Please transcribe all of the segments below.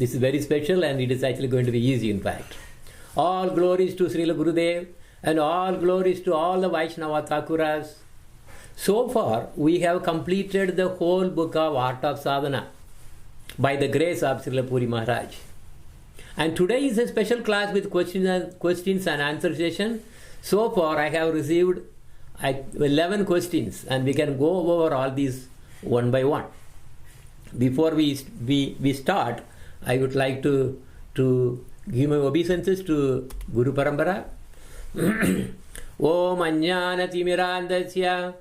This is very special and it is actually going to be easy in fact. All glories to Srila Gurudev and all glories to all the Vaishnava Thakuras. So far, we have completed the whole book of Art of Sadhana by the grace of Srila Puri Maharaj. And today is a special class with questions and answer session. So far, I have received 11 questions and we can go over all these one by one. Before we start, I would like to give my obeisances to Guru Parampara. Om Ajnana Timirandasya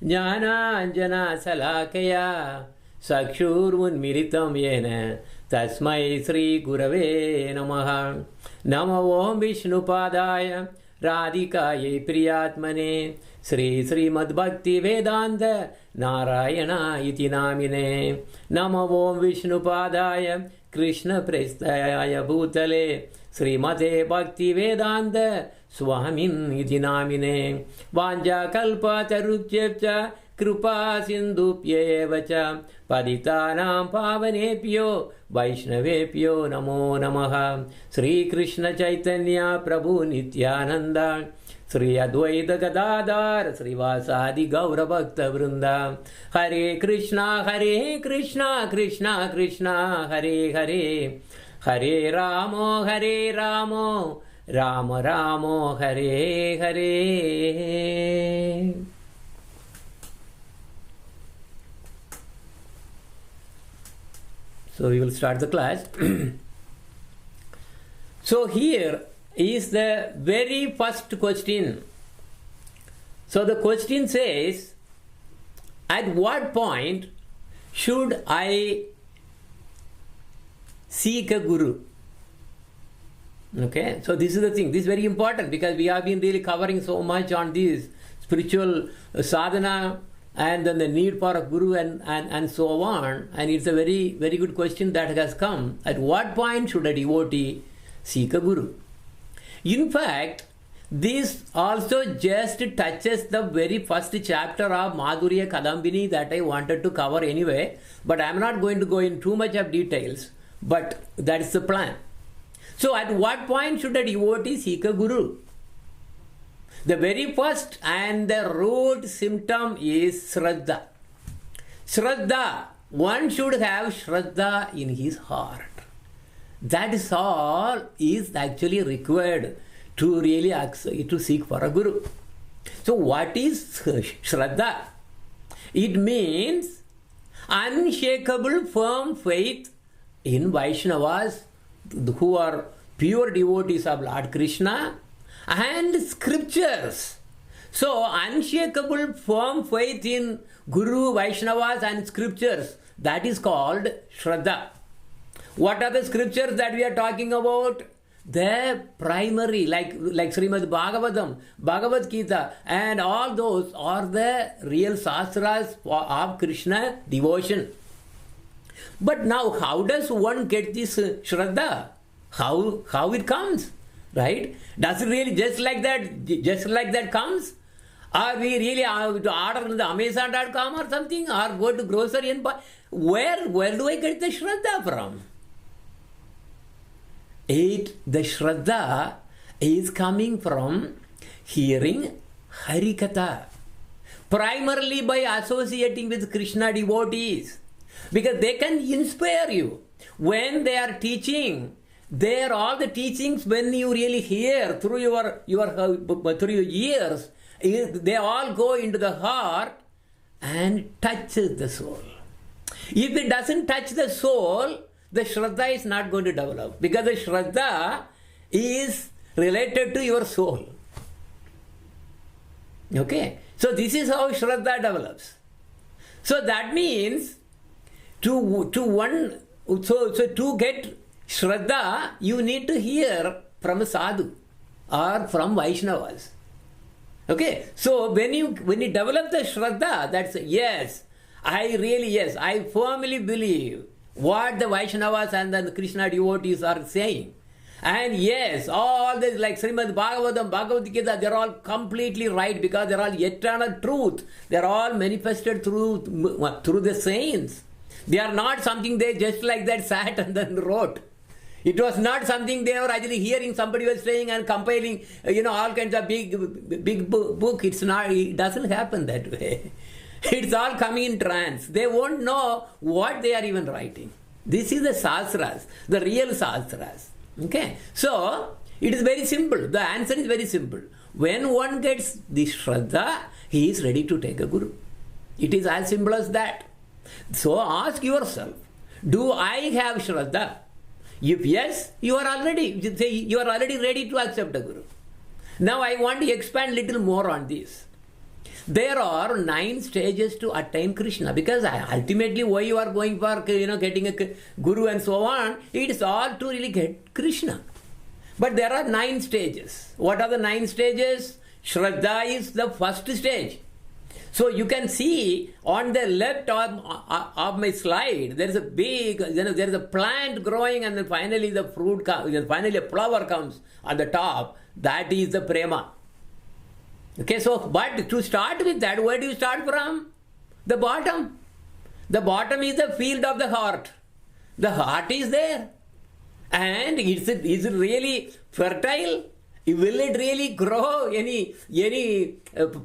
Jnana Anjana Salakaya Sakshur Unmiritam Yena Tasmai Sri Gurave Namaha Namo Om Vishnupadaya Radhikaye Priyatmane Sri Srimad Bhakti Vedanta Narayana Iti Namine Namo Om Vishnupadaya Krishna Prestaya Bhutale Srimate Bhakti Vedanta Swamin Iti Namine Vanja Kalpa Tarupchepcha Krupa Sindhupyevacha Paditanam Pavanepyo Vaishnavepyo Namo Namaha Sri Krishna Chaitanya Prabhu Nityananda Sri Advaita Gadadhar Sri Vasadi Gaura Bhakta Vrinda Hare Krishna Krishna Krishna Hare Hare Hare Ramo Rama Ramo Hare Hare. So we will start the class. So here is the very first question. So the question says, at what point should I seek a guru? Okay, so this is the thing. This is very important because we have been really covering so much on this spiritual sadhana and then the need for a guru and so on. And it's a very, very good question that has come. At what point should a devotee seek a guru? In fact, this also just touches the very first chapter of Madhurya Kadambini that I wanted to cover anyway. But I am not going to go in too much of details. But that is the plan. So at what point should a devotee seek a guru? The very first and the root symptom is Shraddha. Shraddha. One should have Shraddha in his heart. That is all is actually required to really to seek for a guru. So what is Shraddha? It means unshakable firm faith in Vaishnavas who are pure devotees of Lord Krishna and scriptures. So unshakable firm faith in Guru, Vaishnavas and scriptures, that is called Shraddha. What are the scriptures that we are talking about? The primary, like Srimad Bhagavatam, Bhagavad Gita, and all those are the real sastras of Krishna devotion. But now, how does one get this Shraddha? How it comes, right? Does it really just like that comes? Or we really have to order on the Amazon.com or something, or go to grocery and buy? Where do I get the Shraddha from? The Shraddha is coming from hearing Harikatha, primarily by associating with Krishna devotees, because they can inspire you. When they are teaching, they are all the teachings when you really hear through your ears, they all go into the heart and touch the soul. If it doesn't touch the soul, the Shraddha is not going to develop, because the Shraddha is related to your soul. Okay? So this is how Shraddha develops. So that means to get Shraddha, you need to hear from a sadhu or from Vaishnavas. Okay? So when you develop the Shraddha, that's yes, I firmly believe what the Vaishnavas and the Krishna devotees are saying. And yes, all this like Srimad Bhagavatam, Bhagavad Gita, they're all completely right because they're all eternal truth. They're all manifested through the saints. They are not something they just like that sat and then wrote. It was not something they were actually hearing somebody was saying and compiling, all kinds of big book. It's not, it doesn't happen that way. It's all coming in trance. They won't know what they are even writing. This is the Sastras, the real Sastras. Okay? So, it is very simple. The answer is very simple. When one gets the Shraddha, he is ready to take a Guru. It is as simple as that. So, ask yourself, do I have Shraddha? If yes, you are already ready to accept a Guru. Now, I want to expand little more on this. There are 9 stages to attain Krishna, because ultimately why you are going for getting a Guru and so on, it is all to really get Krishna. But there are 9 stages. What are the 9 stages? Shraddha is the first stage. So you can see on the left of my slide, there is a big, there is a plant growing, and then finally the fruit comes, finally a flower comes on the top. That is the prema. Okay, so, but to start with that, where do you start from? The bottom. The bottom is the field of the heart. The heart is there. And is it really fertile? Will it really grow any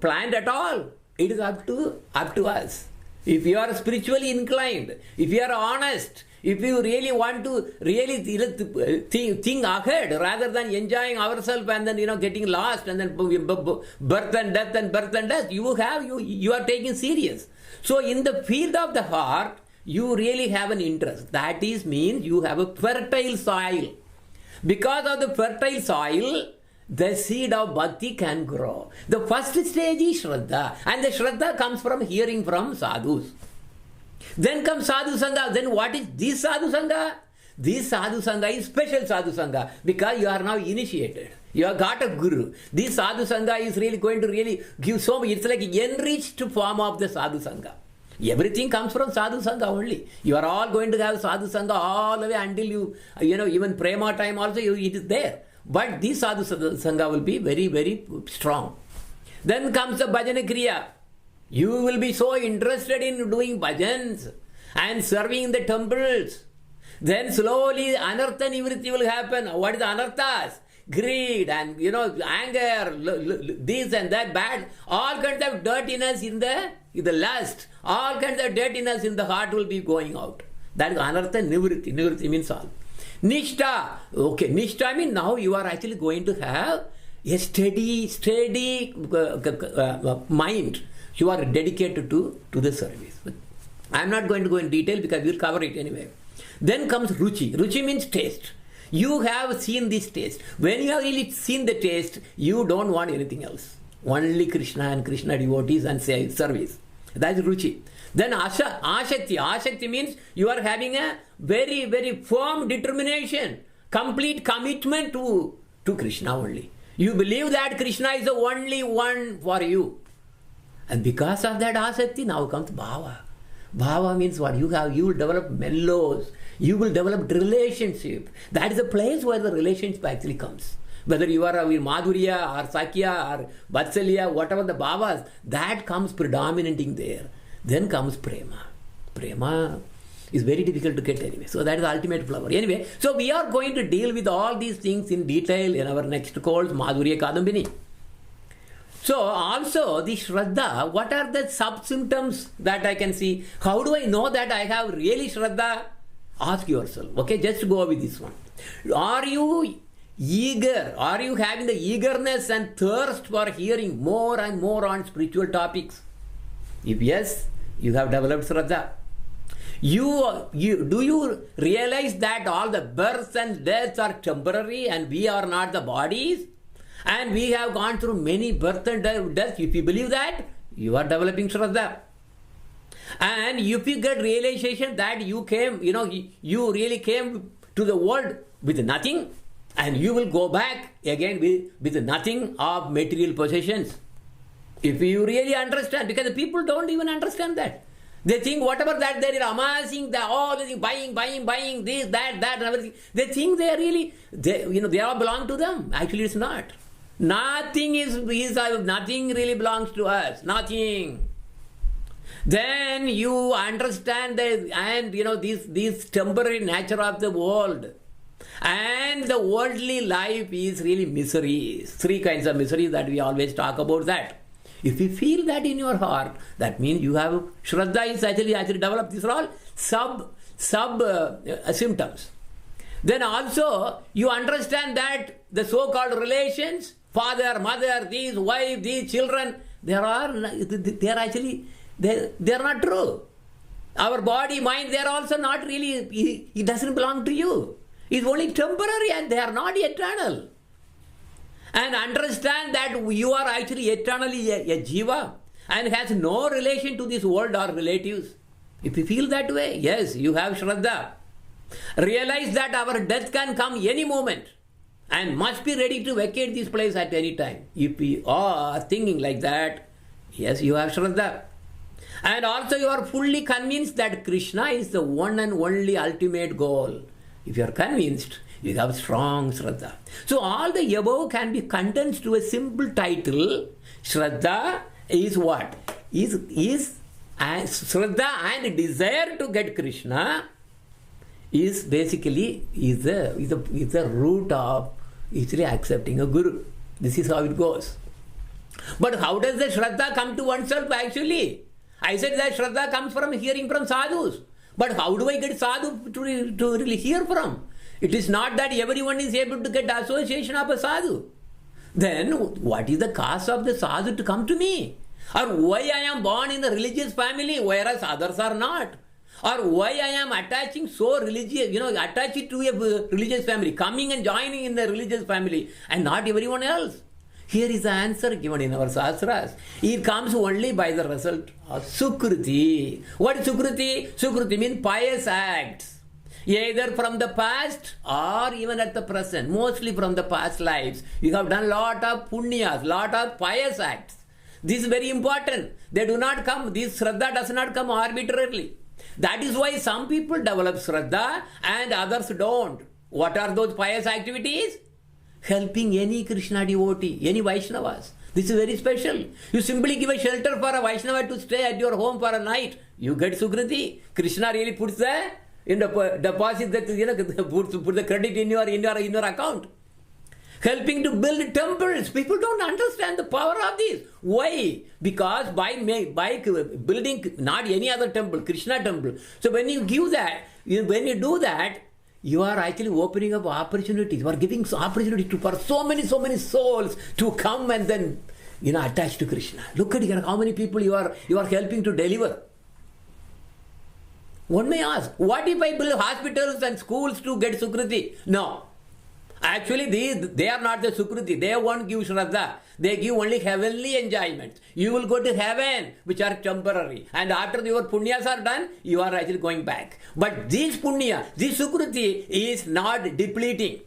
plant at all? It is up to us. If you are spiritually inclined, if you are honest, if you really want to really think ahead rather than enjoying ourselves and then getting lost and then birth and death, you are taking serious. So in the field of the heart, you really have an interest. That means you have a fertile soil. Because of the fertile soil, the seed of bhakti can grow. The first stage is Shraddha, and the Shraddha comes from hearing from sadhus. Then comes Sadhu Sangha. Then what is this Sadhu Sangha? This Sadhu Sangha is special Sadhu Sangha, because you are now initiated. You have got a Guru. This Sadhu Sangha is really going to really give so much. It's like enriched form of the Sadhu Sangha. Everything comes from Sadhu Sangha only. You are all going to have Sadhu Sangha all the way until even Prema time also it is there. But this Sadhu Sangha will be very, very strong. Then comes the Bhajana Kriya. You will be so interested in doing bhajans and serving in the temples. Then slowly Anartha Nivritti will happen. What is Anarthas? Greed and anger, this and that, bad, all kinds of dirtiness in the lust, all kinds of dirtiness in the heart will be going out. That is Anartha Nivritti. Nivritti means all. Nishtha. Okay, Nishtha means now you are actually going to have a steady mind. You are dedicated to the service. I am not going to go in detail because we will cover it anyway. Then comes Ruchi. Ruchi means taste. You have seen this taste. When you have really seen the taste, you don't want anything else. Only Krishna and Krishna devotees and service. That is Ruchi. Then Ashakti. Ashakti means you are having a very, very firm determination, complete commitment to Krishna only. You believe that Krishna is the only one for you. And because of that Asakti, now comes Bhava. Bhava means what? You will develop mellows. You will develop relationship. That is the place where the relationship actually comes. Whether you are Madhurya or Sakya or Vatsalya, whatever the Bhavas, that comes predominating there. Then comes Prema. Prema is very difficult to get anyway. So that is the ultimate flower. Anyway, so we are going to deal with all these things in detail in our next course, Madhurya Kadambini. So also the Shraddha, what are the sub-symptoms that I can see? How do I know that I have really Shraddha? Ask yourself. Okay, just go with this one. Are you eager? Are you having the eagerness and thirst for hearing more and more on spiritual topics? If yes, you have developed Shraddha. Do you realize that all the births and deaths are temporary and we are not the bodies? And we have gone through many birth and death. If you believe that, you are developing Shraddha. And if you get realization that you really came to the world with nothing, and you will go back again with nothing of material possessions. If you really understand, because the people don't even understand that. They think whatever that they are amassing, all the buying, this, that, and everything. They think they are really, they all belong to them. Actually, it's not. Nothing really belongs to us. Nothing. then you understand this temporary nature of the world. And the worldly life is really miseries. 3 kinds of miseries that we always talk about that. If you feel that in your heart, that means you have Shraddha is actually developed. These are all sub symptoms. Then also you understand that the so-called relations, father, mother, these wife, these children, they are not true. Our body, mind, they are also not really, it doesn't belong to you. It's only temporary and they are not eternal. And understand that you are actually eternally a jiva and has no relation to this world or relatives. If you feel that way, yes, you have Shraddha. Realize that our death can come any moment and must be ready to vacate this place at any time. If you are thinking like that, yes, you have Shraddha. And also you are fully convinced that Krishna is the one and only ultimate goal. If you are convinced, you have strong Shraddha. So all the above can be condensed to a simple title. Shraddha is what? Is Shraddha and desire to get Krishna is basically the root of easily accepting a guru. This is how it goes. But how does the Shraddha come to oneself actually? I said that Shraddha comes from hearing from sadhus. But how do I get sadhu to really hear from? It is not that everyone is able to get association of a sadhu. Then what is the cause of the sadhu to come to me? Or why I am born in a religious family whereas others are not? Or why I am attaching so religious, attached to a religious family, coming and joining in the religious family and not everyone else? Here is the answer given in our Shastras. It comes only by the result of Sukriti. What is Sukriti? Sukriti means pious acts. Either from the past or even at the present. Mostly from the past lives. You have done lot of punyas, lot of pious acts. This is very important. They do not come, this Shraddha does not come arbitrarily. That is why some people develop Shraddha and others don't. What are those pious activities? Helping any Krishna devotee, any Vaishnavas. This is very special. You simply give a shelter for a Vaishnava to stay at your home for a night. You get Sukriti. Krishna really puts the deposit that put the credit in your account. Helping to build temples. People don't understand the power of this. Why? Because by building not any other temple, Krishna temple. So when you give that, when you do that, you are actually opening up opportunities. You are giving opportunity for so many souls to come and then attach to Krishna. Look at here, how many people you are helping to deliver. One may ask, what if I build hospitals and schools to get Sukriti? No. Actually, they are not the Sukriti. They won't give Shraddha. They give only heavenly enjoyments. You will go to heaven, which are temporary. And after your punyas are done, you are actually going back. But this punya, this Sukriti is not depleting.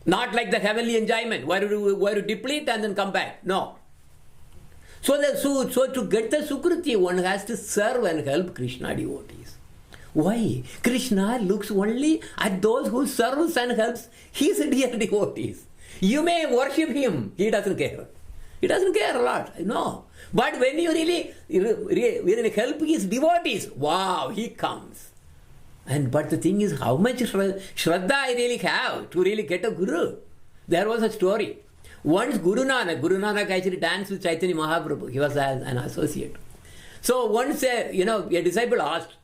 Not like the heavenly enjoyment, where you deplete and then come back. No. So to get the Sukriti, one has to serve and help Krishna devotees. Why? Krishna looks only at those who serves and helps his dear devotees. You may worship him, he doesn't care. He doesn't care a lot, no. But when you really help his devotees, wow, he comes. But the thing is, how much Shraddha I really have to really get a guru? There was a story. Once Guru Nanak actually danced with Chaitanya Mahaprabhu. He was an associate. So once a disciple asked,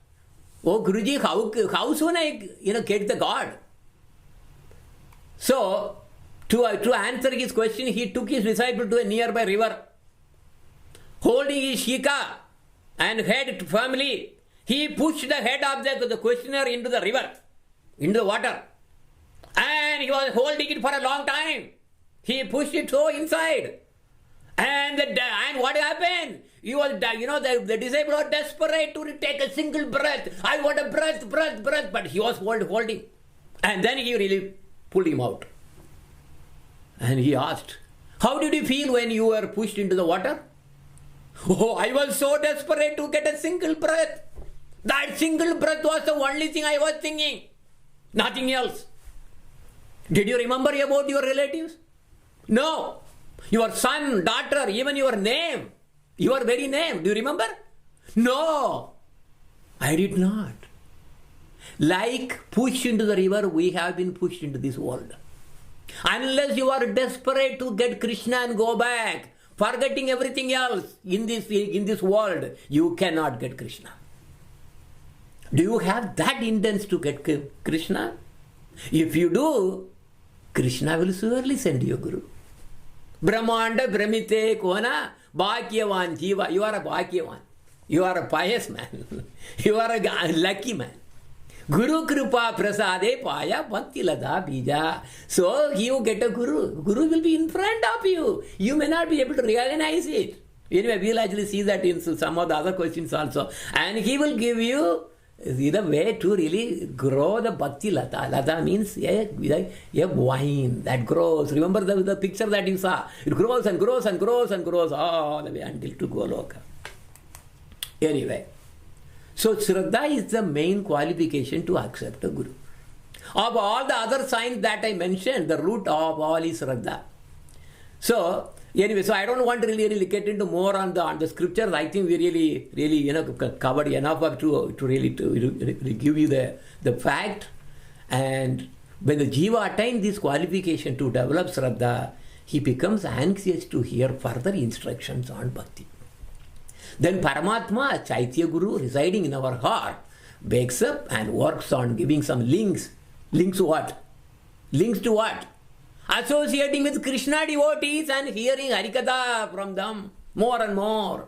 "Oh Guruji, how soon I get the God?" So to answer his question, he took his disciple to a nearby river. Holding his shika and head firmly, he pushed the head of the questioner into the river, into the water. And he was holding it for a long time. He pushed it so inside. And what happened? He was, the disciple was desperate to take a single breath. I want a breath. But he was holding. And then he really pulled him out. And he asked, "How did you feel when you were pushed into the water?" "Oh, I was so desperate to get a single breath. That single breath was the only thing I was thinking. Nothing else." Did you remember about your relatives? No. Your son, daughter, even your name. Your very name. Do you remember? No, I did not. Like pushed into the river, we have been pushed into this world. Unless you are desperate to get Krishna and go back, forgetting everything else in this world, you cannot get Krishna. Do you have that intent to get Krishna? If you do, Krishna will surely send you a guru. Brahmanda Brahmite Kona Bhagyavan Jiva. You are a Bhagyavan. You are a pious man. You are a lucky man. Guru Kripa Prasade Paya Bhakti Lada Bija. So you get a guru. Guru will be in front of you. You may not be able to recognize it. Anyway, we'll actually see that in some of the other questions also. And he will give you the way to really grow the Bhakti Lata. Lata means a vine that grows. Remember the picture that you saw? It grows and grows and grows and grows all the way until to Goloka. Anyway, so Shraddha is the main qualification to accept a guru. Of all the other signs that I mentioned, the root of all is Shraddha. So, anyway, so I don't want to really get into more on the scriptures. I think we really covered enough of to really give you the fact. And when the Jiva attains this qualification to develop Shraddha, he becomes anxious to hear further instructions on Bhakti. Then Paramatma, a Chaitya Guru residing in our heart, wakes up and works on giving some links. Links to what? Links to what? Associating with Krishna devotees and hearing Harikatha from them more and more.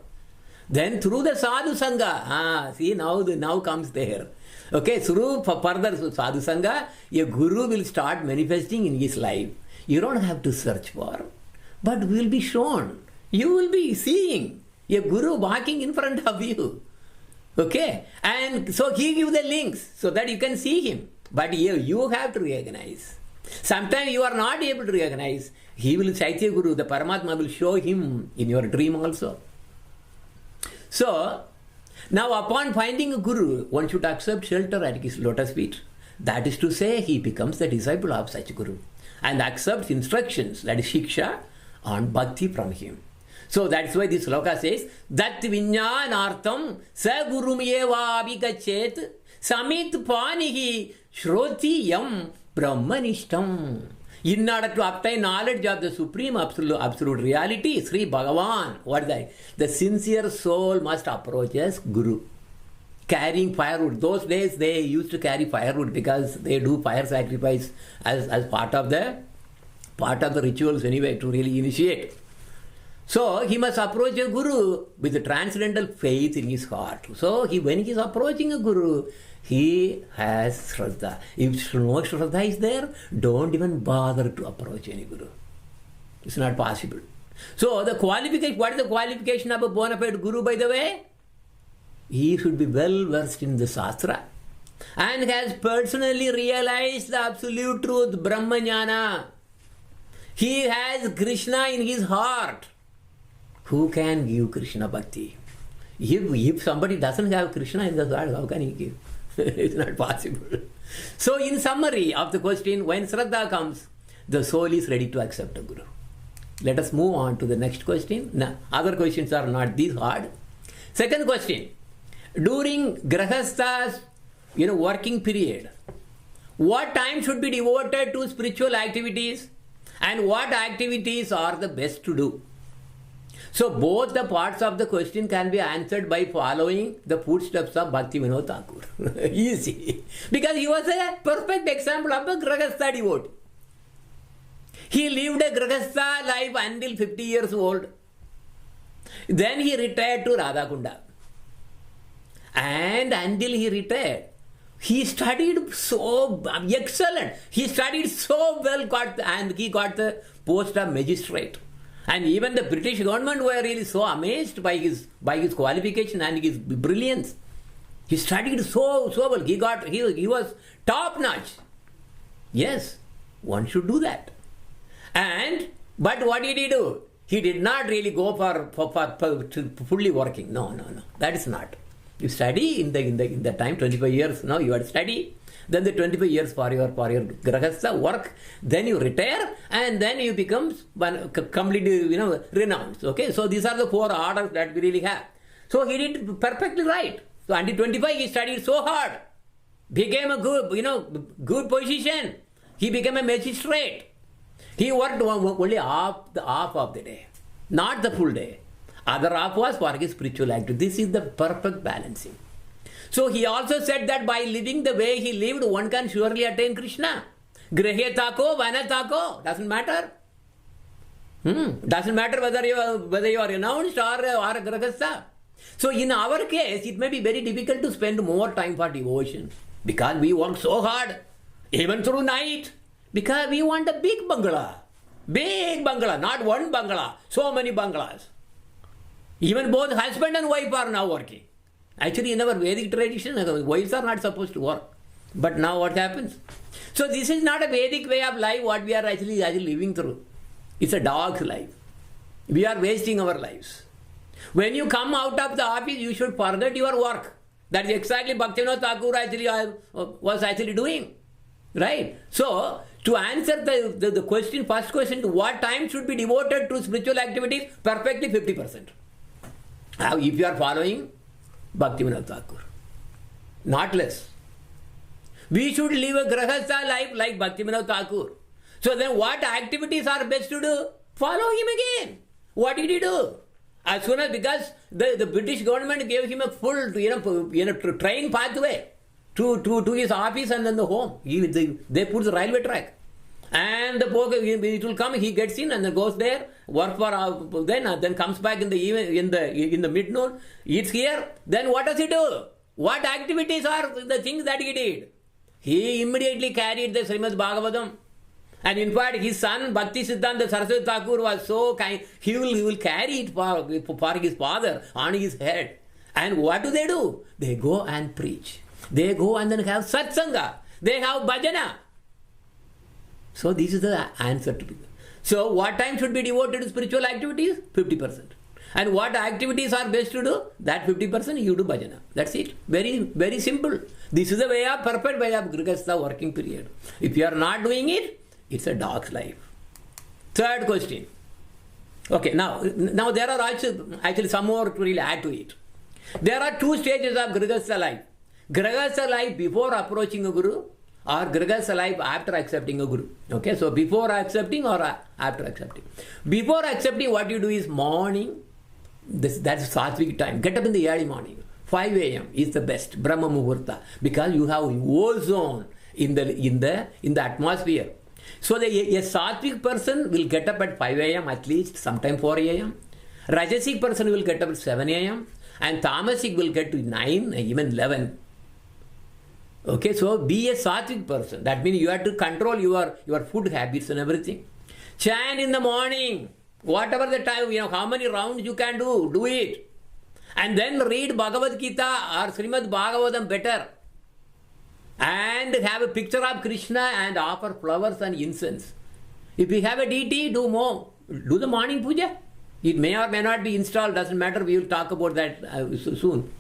Then through the Sadhu Sangha, see now comes there. Okay, through further Sadhu Sangha, a Guru will start manifesting in his life. You don't have to search for, but will be shown. You will be seeing a Guru walking in front of you. Okay, and so he gives the links so that you can see him. But you have to recognize. Sometimes you are not able to recognize. He will, Chaitya Guru, the Paramatma will show him in your dream also. So, now upon finding a Guru, one should accept shelter at his lotus feet. That is to say, he becomes the disciple of such Guru and accepts instructions, that is Shiksha, on Bhakti from him. So that's why this sloka says, Dat Vinyanartham Sa Gurum Eva Abhigachet Samit Panihi Shroti Yam Brahmanishtam. In order to obtain knowledge of the supreme absolute reality, Sri Bhagavan, what is that? The sincere soul must approach as Guru. Carrying firewood. Those days they used to carry firewood because they do fire sacrifice as part of the rituals anyway to really initiate. So he must approach a Guru with a transcendental faith in his heart. So when he is approaching a Guru, he has Shraddha. If no Shraddha is there, don't even bother to approach any Guru. It's not possible. So the qualification, what is the qualification of a bona fide Guru, by the way? He should be well versed in the Shastra and has personally realized the absolute truth, Brahmajnana. He has Krishna in his heart. Who can give Krishna Bhakti? If somebody doesn't have Krishna in the heart, how can he give? It's not possible. So in summary of the question, when Shraddha comes, the soul is ready to accept a Guru. Let us move on to the next question. Now, other questions are not this hard. Second question. During Grahastha's working period, what time should be devoted to spiritual activities and what activities are the best to do? So both the parts of the question can be answered by following the footsteps of Bhaktivinoda Thakur. Easy. Because he was a perfect example of a Grahastha devotee. He lived a Grahastha life until 50 years old. Then he retired to Radhakunda. And until he retired, he studied so excellent. He studied so well and he got the post of magistrate. And even the British government were really so amazed by his qualification and his brilliance. He studied so well. He was top notch. Yes, one should do that. But what did he do? He did not really go for fully working. No. That is not. You study in the time 25 years. Now you have to study. Then the 25 years for your Grahastha work, then you retire, and then you become completely renounced. Okay, so these are the four orders that we really have. So he did perfectly right. So until 25 he studied so hard, became a good position. He became a magistrate. He worked only half of the day, not the full day. Other half was for his spiritual activity. This is the perfect balancing. So he also said that by living the way he lived, one can surely attain Krishna. Grahe tako, vana tako, doesn't matter. Doesn't matter whether you are renounced or a grahastha. So in our case, it may be very difficult to spend more time for devotion because we work so hard, even through night, because we want a big bungalow, not one bungalow, so many bungalows. Even both husband and wife are now working. Actually, in our Vedic tradition, wives are not supposed to work. But now what happens? So this is not a Vedic way of life, what we are actually living through. It's a dog's life. We are wasting our lives. When you come out of the office, you should forget your work. That is exactly Bhaktivinoda Thakur was actually doing. Right? So, to answer the question, first question, to what time should be devoted to spiritual activities? Perfectly 50%. If you are following Bhaktivinoda Thakur. Not less. We should live a grahastha life like Bhaktivinoda Thakur. So then what activities are best to do? Follow him again. What did he do? As soon as, because the British government gave him a full train pathway to his office and then the home. They put the railway track. And it will come, he gets in and then goes there, work for then comes back in the mid-noon, eats here. Then what does he do? What activities are the things that he did? He immediately carried the Srimad Bhagavatam. And in fact, his son Bhakti Siddhanta Saraswati Thakur was so kind, he will carry it for his father on his head. And what do? They go and preach. They go and then have satsanga. They have bhajana. So this is the answer to it. So what time should be devoted to spiritual activities? 50%. And what activities are best to do? That 50% you do bhajana. That's it. Very, very simple. This is the perfect way of grihastha working period. If you are not doing it, it's a dog's life. Third question. Okay, now there are actually some more to really add to it. There are two stages of grihastha life. Grihastha life before approaching a guru, or grihastha life after accepting a guru. Okay, so before accepting or after accepting. Before accepting, what you do is morning, that's sattvic time. Get up in the early morning. 5 a.m. is the best, Brahma Muhurta, because you have ozone in the atmosphere. So a sattvic person will get up at 5 a.m. at least, sometime 4 a.m. Rajasic person will get up at 7 a.m. and Tamasic will get to 9, even 11. Okay, so be a sattvic person. That means you have to control your food habits and everything. Chant in the morning, whatever the time, how many rounds you can do it. And then read Bhagavad Gita or Srimad Bhagavatam better. And have a picture of Krishna and offer flowers and incense. If you have a deity, do more. Do the morning puja. It may or may not be installed, doesn't matter. We will talk about that soon.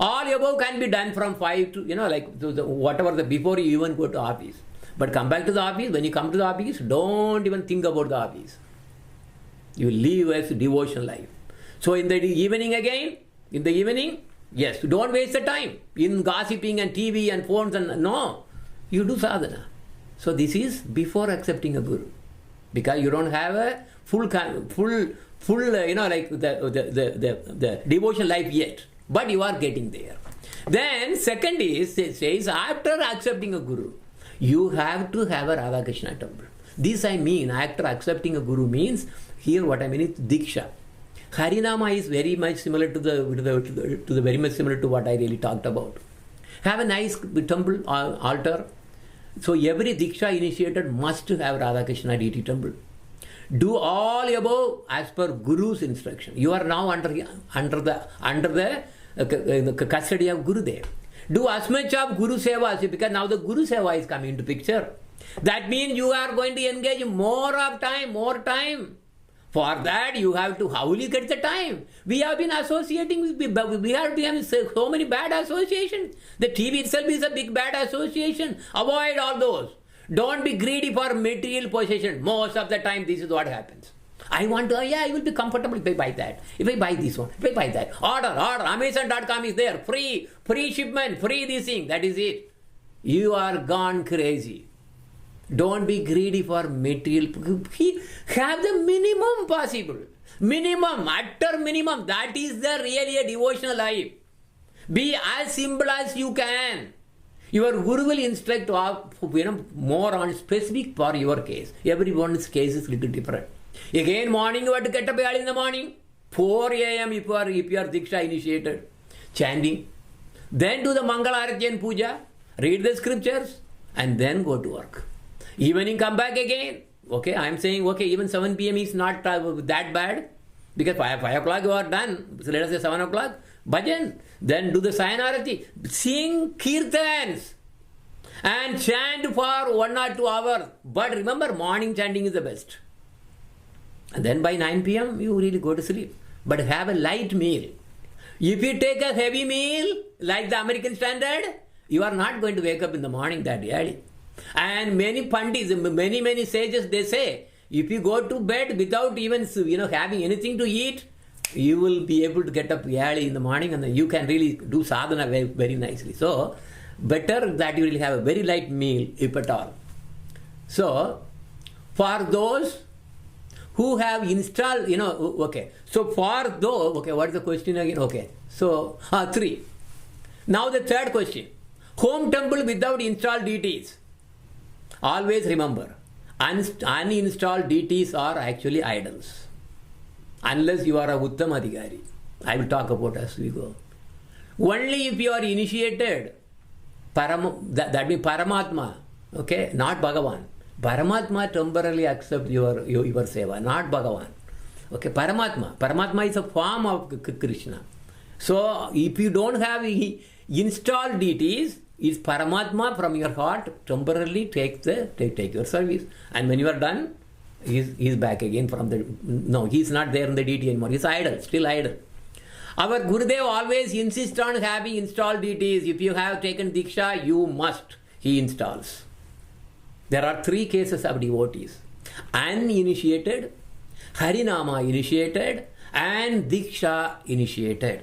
All above can be done from 5 to, whatever before you even go to office. But come back to the office. When you come to the office, don't even think about the office. You live as a devotional life. So in the evening again, yes, don't waste the time in gossiping and TV and phones no. You do sadhana. So this is before accepting a guru, because you don't have a full the devotional life yet, but you are getting there. Then second is, it says after accepting a guru, you have to have a Radha Krishna temple. This I mean, after accepting a guru means, here what I mean is Diksha. Harinama is very much similar to very much similar to what I really talked about. Have a nice temple, altar. So every Diksha initiated must have Radha Krishna deity temple. Do all above as per Guru's instruction. You are now under the custody of Gurudev. Do as much of Guru Seva, because now the Guru Seva is coming into picture. That means you are going to engage more time. For that, you have to, how will you get the time? We have been associating, we have so many bad associations. The TV itself is a big bad association. Avoid all those. Don't be greedy for material possession. Most of the time, this is what happens. I want to, I will be comfortable if I buy that. If I buy this one, if I buy that. Order, Amazon.com is there. Free shipment, free this thing. That is it. You are gone crazy. Don't be greedy for material. Have the minimum possible. Minimum, utter minimum. That is the really a devotional life. Be as simple as you can. Your Guru will instruct more on specific for your case. Everyone's case is little different. Again, morning you have to get up early in the morning. 4 a.m. if you are Diksha initiated. Chanting. Then do the Mangala Arati and Puja. Read the scriptures. And then go to work. Evening come back again. Okay, I am saying, okay, even 7 p.m. is not that bad. Because 5 o'clock you are done. So let us say 7 o'clock. Bhajan. Then do the Sayanarati. Sing kirtans. And chant for 1 or 2 hours. But remember, morning chanting is the best. And then by 9 p.m. you really go to sleep. But have a light meal. If you take a heavy meal, like the American standard, you are not going to wake up in the morning that early. And many pandits, many sages, they say, if you go to bed without even having anything to eat, you will be able to get up early in the morning and then you can really do sadhana very, very nicely. So, better that you will have a very light meal, if at all. So, for those who have installed, okay. So, for those, okay, what is the question again? Okay. So, 3. Now, the third question. Home temple without installed deities. Always remember, uninstalled deities are actually idols. Unless you are a Uttam Adhikari. I will talk about as we go. Only if you are initiated, that means Paramatma, okay, not Bhagavan. Paramatma temporarily accepts your seva, not Bhagavan. Okay, Paramatma. Paramatma is a form of Krishna. So, if you don't have installed deities, is Paramatma from your heart temporarily take your service. And when you are done, he's back again from the... No, he's not there in the deity anymore. He's idle, still idle. Our Gurudev always insists on having installed deities. If you have taken Diksha, you must. He installs. There are 3 cases of devotees. Uninitiated, Harinama initiated, and Diksha initiated.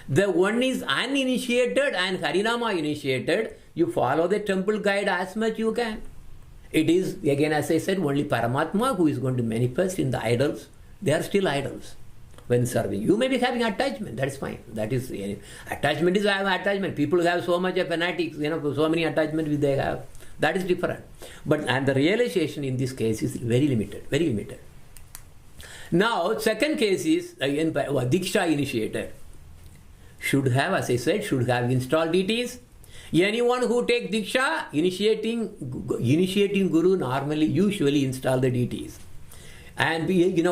The one is uninitiated and Harinama initiated. You follow the temple guide as much you can. It is, again as I said, only Paramatma who is going to manifest in the idols. They are still idols when serving. You may be having attachment, that is fine. That is, attachment is attachment. People have so much of fanatics, so many attachments they have. That is different. And the realization in this case is very limited, very limited. Now, second case is, again, Diksha initiated. Should have, as I said, should have installed deities. Anyone who takes Diksha, initiating Guru usually install the deities. And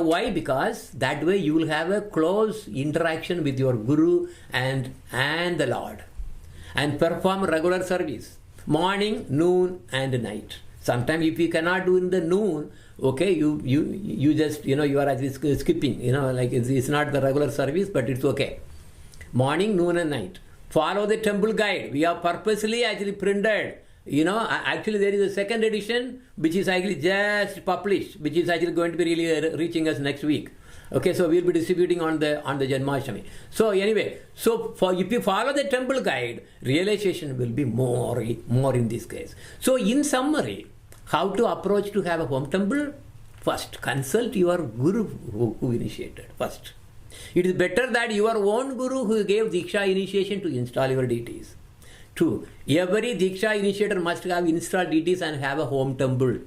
why? Because that way you will have a close interaction with your Guru and the Lord. And perform regular service. Morning, noon and night. Sometimes if you cannot do in the noon, okay, you just, you are actually skipping, like it's not the regular service, but it's okay. Morning, noon and night. Follow the temple guide. We have purposely actually printed. Actually there is a second edition which is actually just published, which is actually going to be really reaching us next week. Okay, so we'll be distributing on the Janmashtami. So anyway, if you follow the temple guide, realization will be more in this case. So in summary, how to approach to have a home temple? First, consult your Guru who initiated first. It is better that your own Guru who gave Diksha initiation to install your deities. 2. Every Diksha initiator must have installed deities and have a home temple.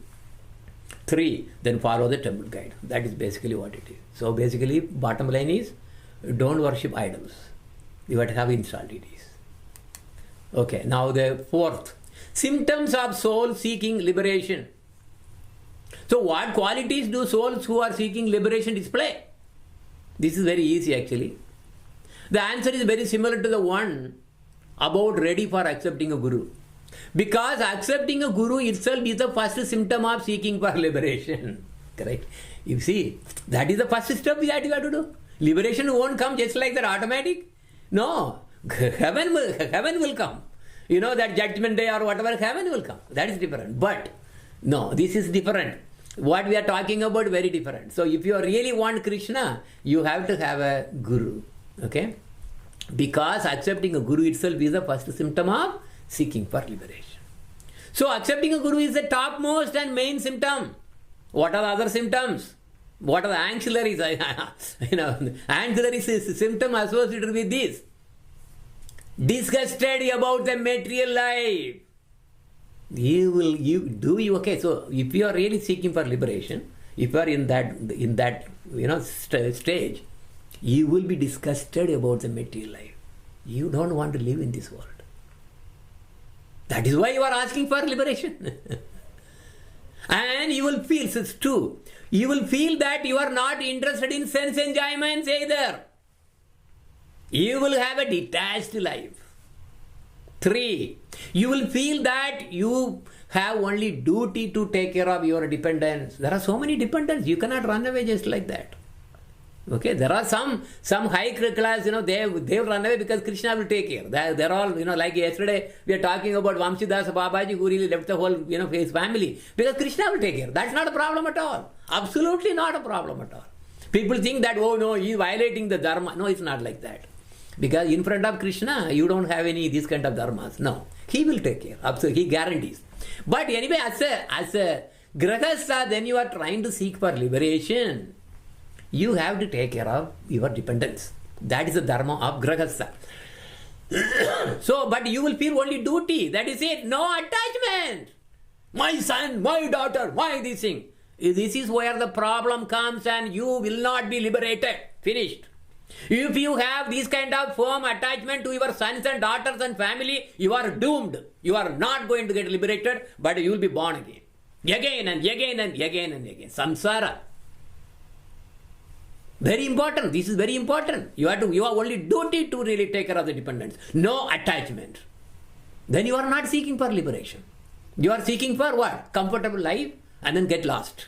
3. Then follow the temple guide. That is basically what it is. So basically, bottom line is, don't worship idols. You have to have installed deities. Okay, now the 4th. Symptoms of soul seeking liberation. So what qualities do souls who are seeking liberation display? This is very easy actually. The answer is very similar to the one about ready for accepting a Guru. Because accepting a Guru itself is the first symptom of seeking for liberation. Correct? You see, that is the first step that you have to do. Liberation won't come just like that automatic. No, heaven will come. That judgment day or whatever, heaven will come. That is different. But no, this is different. What we are talking about, very different. So if you really want Krishna, you have to have a guru. Okay? Because accepting a guru itself is the first symptom of seeking for liberation. So accepting a guru is the topmost and main symptom. What are the other symptoms? What are the ancillaries? Ancillaries is symptom associated with this. Disgusted about the material life. Okay, so if you are really seeking for liberation, if you are in that stage, you will be disgusted about the material life. You don't want to live in this world. That is why you are asking for liberation. And you will feel, it's true, you will feel that you are not interested in sense enjoyments either. You will have a detached life. 3, you will feel that you have only duty to take care of your dependents. There are so many dependents, you cannot run away just like that. Okay, there are some high class, they will run away because Krishna will take care. They're all, like yesterday we are talking about Vamsidas Babaji, who really left the whole, his family because Krishna will take care. That's not a problem at all. Absolutely not a problem at all. People think that, oh no, he is violating the dharma. No, it's not like that. Because in front of Krishna, you don't have any these kind of dharmas. No, he will take care. Absolutely, he guarantees. But anyway, as a grahastha, then you are trying to seek for liberation. You have to take care of your dependents. That is the dharma of grahastha. So, but you will feel only duty. That is it. No attachment. My son, my daughter, my this thing. This is where the problem comes and you will not be liberated. Finished. If you have this kind of firm attachment to your sons and daughters and family, you are doomed. You are not going to get liberated, but you will be born again. Again and again and again and again. Samsara. Very important. This is very important. You have only duty to really take care of the dependents. No attachment. Then you are not seeking for liberation. You are seeking for what? Comfortable life and then get lost.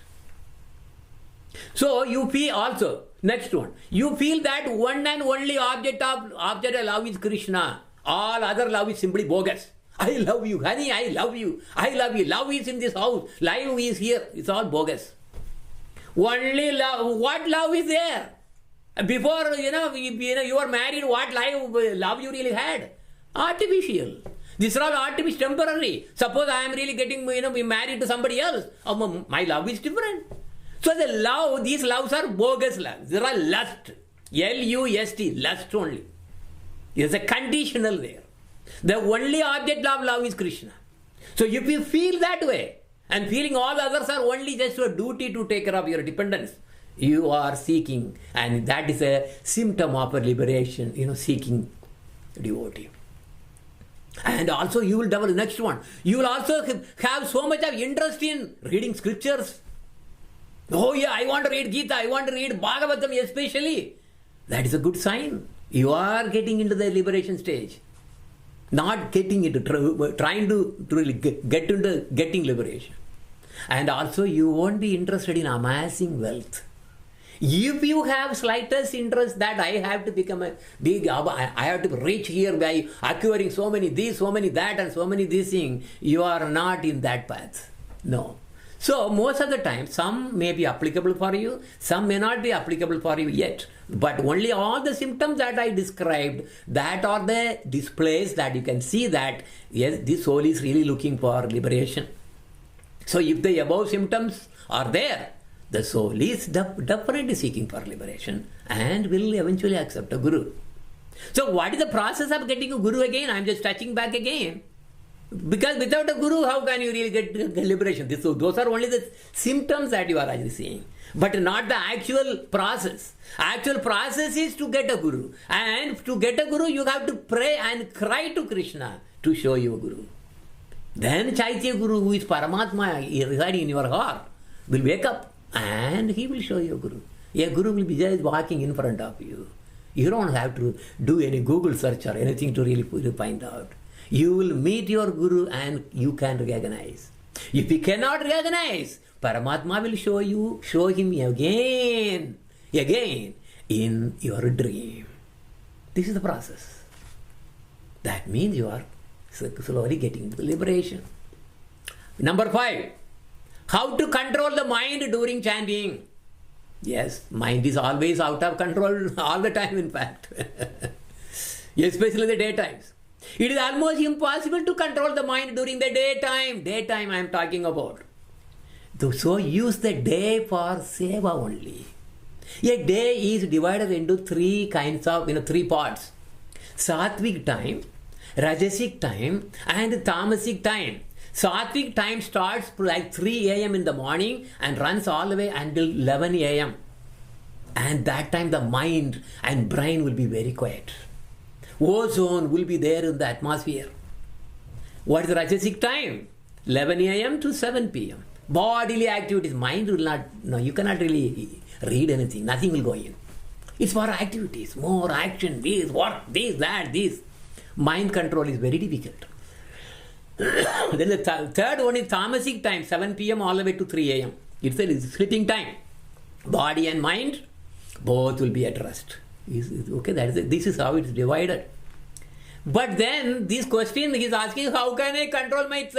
So you feel also, next one, you feel that one and only object of love is Krishna. All other love is simply bogus. I love you, honey, I love you. I love you. Love is in this house. Life is here. It's all bogus. Only love. What love is there? Before, you are married, what love you really had? Artificial. These are all artificial, temporary. Suppose I am really getting, be married to somebody else. My love is different. So the love, these loves are bogus loves. There are lust. L-U-S-T, lust only. There's a conditional there. The only object of love is Krishna. So if you feel that way, and feeling all others are only just a duty to take care of your dependence, you are seeking, and that is a symptom of a liberation, seeking devotee. And also you will develop, next one, you will also have so much of interest in reading scriptures. Oh yeah, I want to read Gita, I want to read Bhagavatam especially. That is a good sign. You are getting into the liberation stage. Not getting into, trying to really get into getting liberation. And also you won't be interested in amassing wealth. If you have slightest interest that I have to become a big, I have to reach here by acquiring so many this, so many that, and so many this thing, you are not in that path. No. So most of the time, some may be applicable for you, some may not be applicable for you yet. But only all the symptoms that I described, that are the displays that you can see that, yes, this soul is really looking for liberation. So if the above symptoms are there, the soul is definitely seeking for liberation and will eventually accept a guru. So what is the process of getting a guru again? I am just touching back again. Because without a guru, how can you really get liberation? Those are only the symptoms that you are actually seeing, but not the actual process. Actual process is to get a guru. And to get a guru, you have to pray and cry to Krishna to show you a guru. Then Chaitya Guru, who is Paramatma residing in your heart, will wake up and he will show you a guru. A guru will be just walking in front of you. You don't have to do any Google search or anything to really find out. You will meet your guru and you can recognize. If you cannot recognize, Paramatma will show him again in your dream. This is the process. That means you are slowly getting to the liberation. Number 5. How to control the mind during chanting? Yes, mind is always out of control all the time, in fact. Especially in the daytimes. It is almost impossible to control the mind during the daytime. Daytime I am talking about. So use the day for seva only. A day is divided into three kinds of, three parts. Sattvic time, Rajasic time, and Tamasic time. Sattvic time starts like 3 a.m. in the morning and runs all the way until 11 a.m. And that time the mind and brain will be very quiet. Ozone will be there in the atmosphere. What is Rajasic time? 11 a.m. to 7 p.m. Bodily activities. Mind will not, you cannot really read anything. Nothing will go in. It's for activities, more action, this, work, this, that, this. Mind control is very difficult. Then the third one is Tamasic time, 7 p.m. all the way to 3 a.m. It's a sleeping time. Body and mind, both will be at rest. Okay, this is how it's divided. But then this question he is asking, how can I control my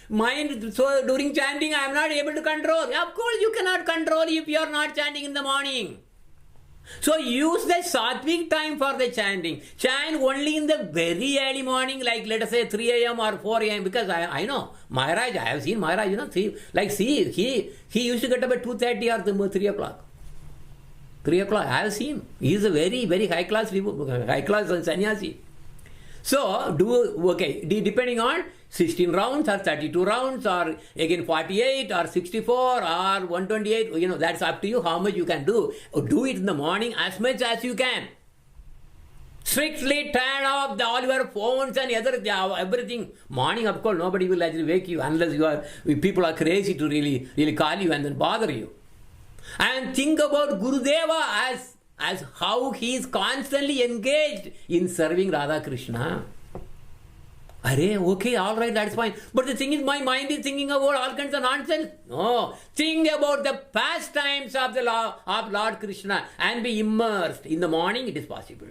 mind? So during chanting I am not able to control. Of course you cannot control if you are not chanting in the morning. So use the sattvic time for the chanting. Chant only in the very early morning, like let us say 3 a.m. or 4 a.m. Because I know Maharaj, I have seen Maharaj, he used to get up at 2:30 or 3 o'clock. 3 o'clock, I have seen. He is a very, very high class sannyasi. So, depending on 16 rounds or 32 rounds or again 48 or 64 or 128, that's up to you how much you can do. Do it in the morning as much as you can. Strictly turn off all your phones and everything. Morning, of course, nobody will actually wake you unless people are crazy to really call you and then bother you. And think about Gurudeva as how he is constantly engaged in serving Radha Krishna. Okay, all right, that's fine. But the thing is, my mind is thinking about all kinds of nonsense. No, think about the pastimes of Lord Krishna and be immersed. In the morning, it is possible.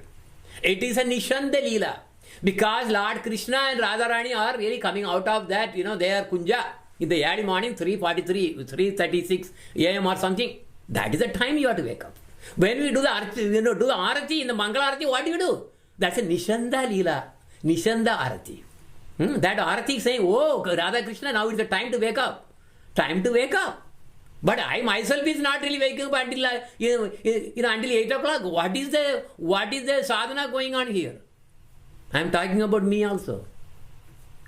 It is a Nishanda Leela. Because Lord Krishna and Radharani are really coming out of that, they are Kunja. In the early morning, 3:43, 3:36 a.m. or something. That is the time you have to wake up. When we do the Arati, in the Mangala Arati, what do you do? That's a Nishanda Leela. Nishanda Arati. That Arati is saying, oh, Radha Krishna, now is the time to wake up. Time to wake up. But I myself is not really waking up until until 8 o'clock. What is the sadhana going on here? I am talking about me also.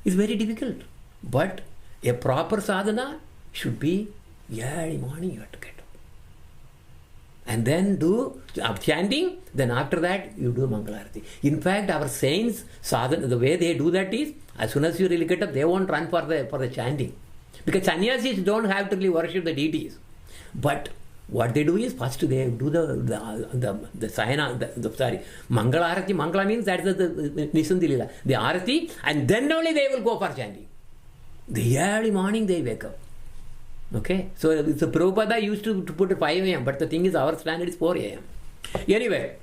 It's very difficult. But a proper sadhana should be early morning you have to get up. And then do chanting, then after that you do Mangalarati. In fact, our saints, sadhana, the way they do that is, as soon as you really get up, they won't run for the chanting. Because sannyasis don't have to really worship the deities. But what they do is, first they do the sayana, Mangalarati. Mangala means that's the Nishandi Leela. The Arati, and then only they will go for chanting. The early morning they wake up. Okay, so Prabhupada used to put it 5 a.m., but the thing is, our standard is 4 a.m. Anyway,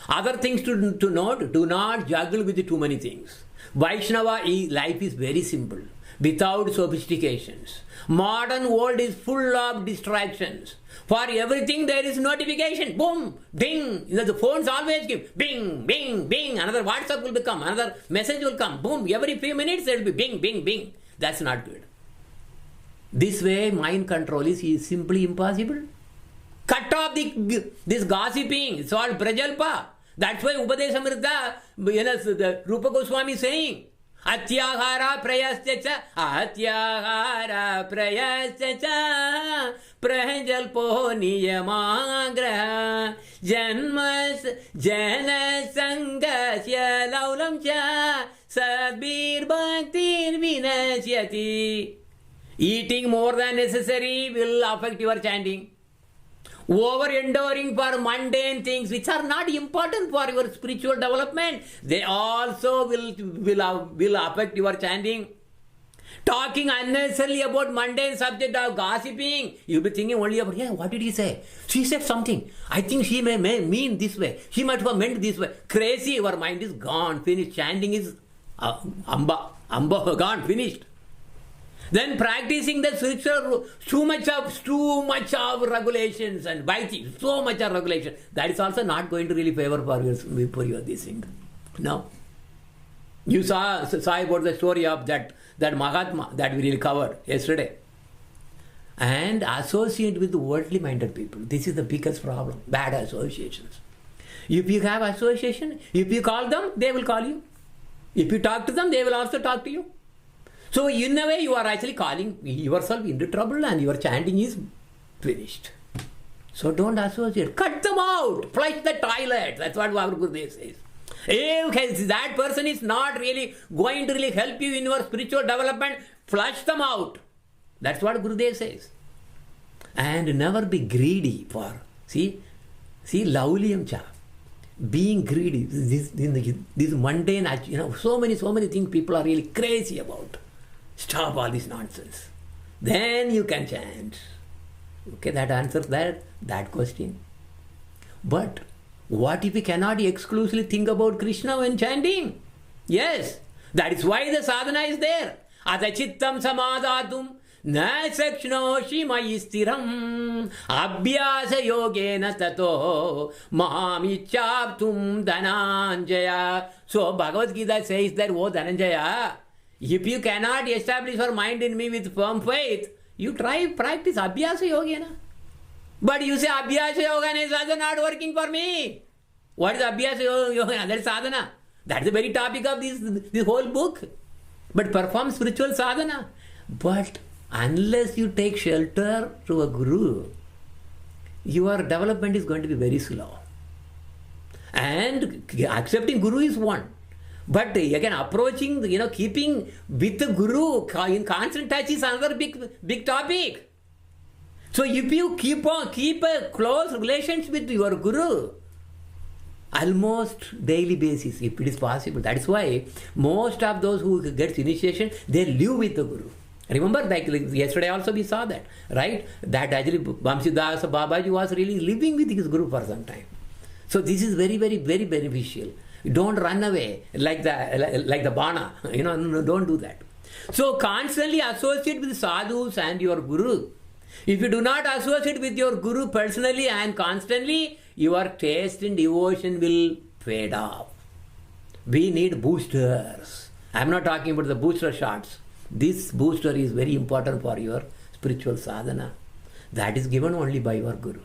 other things to note, do not juggle with too many things. Vaishnava life is very simple, without sophistications. Modern world is full of distractions. For everything there is notification. Boom, ding. The phones always give bing, bing, bing. Another WhatsApp will come, another message will come. Boom, every few minutes there will be bing, bing, bing. That's not good. This way, mind control is simply impossible. Cut off this gossiping. It's all prajalpa. That's why Upadesamrita, the Rupa Goswami is saying, Atyahara prayascha, Atyahara prayascha, prajalpo niyamagraha, janmas jana sangasya laulamcha, sadbir bhaktir vinasyati. Eating more than necessary will affect your chanting. Over-enduring for mundane things which are not important for your spiritual development, they also will affect your chanting. Talking unnecessarily about mundane subject of gossiping, you'll be thinking only about, what did he say? She said something. I think she may mean this way. She might have meant this way. Crazy, your mind is gone, finished. Chanting is amba, gone, finished. Then practicing the spiritual, too much of regulations and bhakti, so much of regulation. That is also not going to really favor for your this thing. No. You saw about the story of that Mahatma that we really covered yesterday. And associate with worldly minded people. This is the biggest problem. Bad associations. If you have association, if you call them, they will call you. If you talk to them, they will also talk to you. So in a way, you are actually calling yourself into trouble and your chanting is finished. So don't associate. Cut them out. Flush the toilet. That's what our Gurudev says. If that person is not really going to really help you in your spiritual development, flush them out. That's what Gurudev says. And never be greedy for, see Lauliam cha. Being greedy, this mundane, so many things people are really crazy about. Stop all this nonsense. Then you can chant. Okay, that answers that question. But what if we cannot exclusively think about Krishna when chanting? Yes, that is why the sadhana is there. Adachittam samadhatum na sakshnoshi mayistiram abhyasa yogena tato mahamichaptum dhananjaya. So Bhagavad Gita says that, oh Dhananjaya, if you cannot establish your mind in me with firm faith, you practice Abhyasa Yogena. But you say Abhyasa Yogena is also not working for me. What is Abhyasa Yogena? That is sadhana. That is the very topic of this whole book. But perform spiritual sadhana. But unless you take shelter to a guru, your development is going to be very slow. And accepting guru is one. But again, approaching, keeping with the guru in constant touch is another big topic. So if you keep a close relationship with your guru, almost daily basis, if it is possible. That is why most of those who get initiation, they live with the guru. Remember, like yesterday also we saw that, right? That actually Vamsidas Babaji was really living with his guru for some time. So this is very, very, very beneficial. Don't run away like the bana. No, don't do that. So constantly associate with sadhus and your guru. If you do not associate with your guru personally and constantly, your taste and devotion will fade off. We need boosters. I am not talking about the booster shots. This booster is very important for your spiritual sadhana. That is given only by your guru.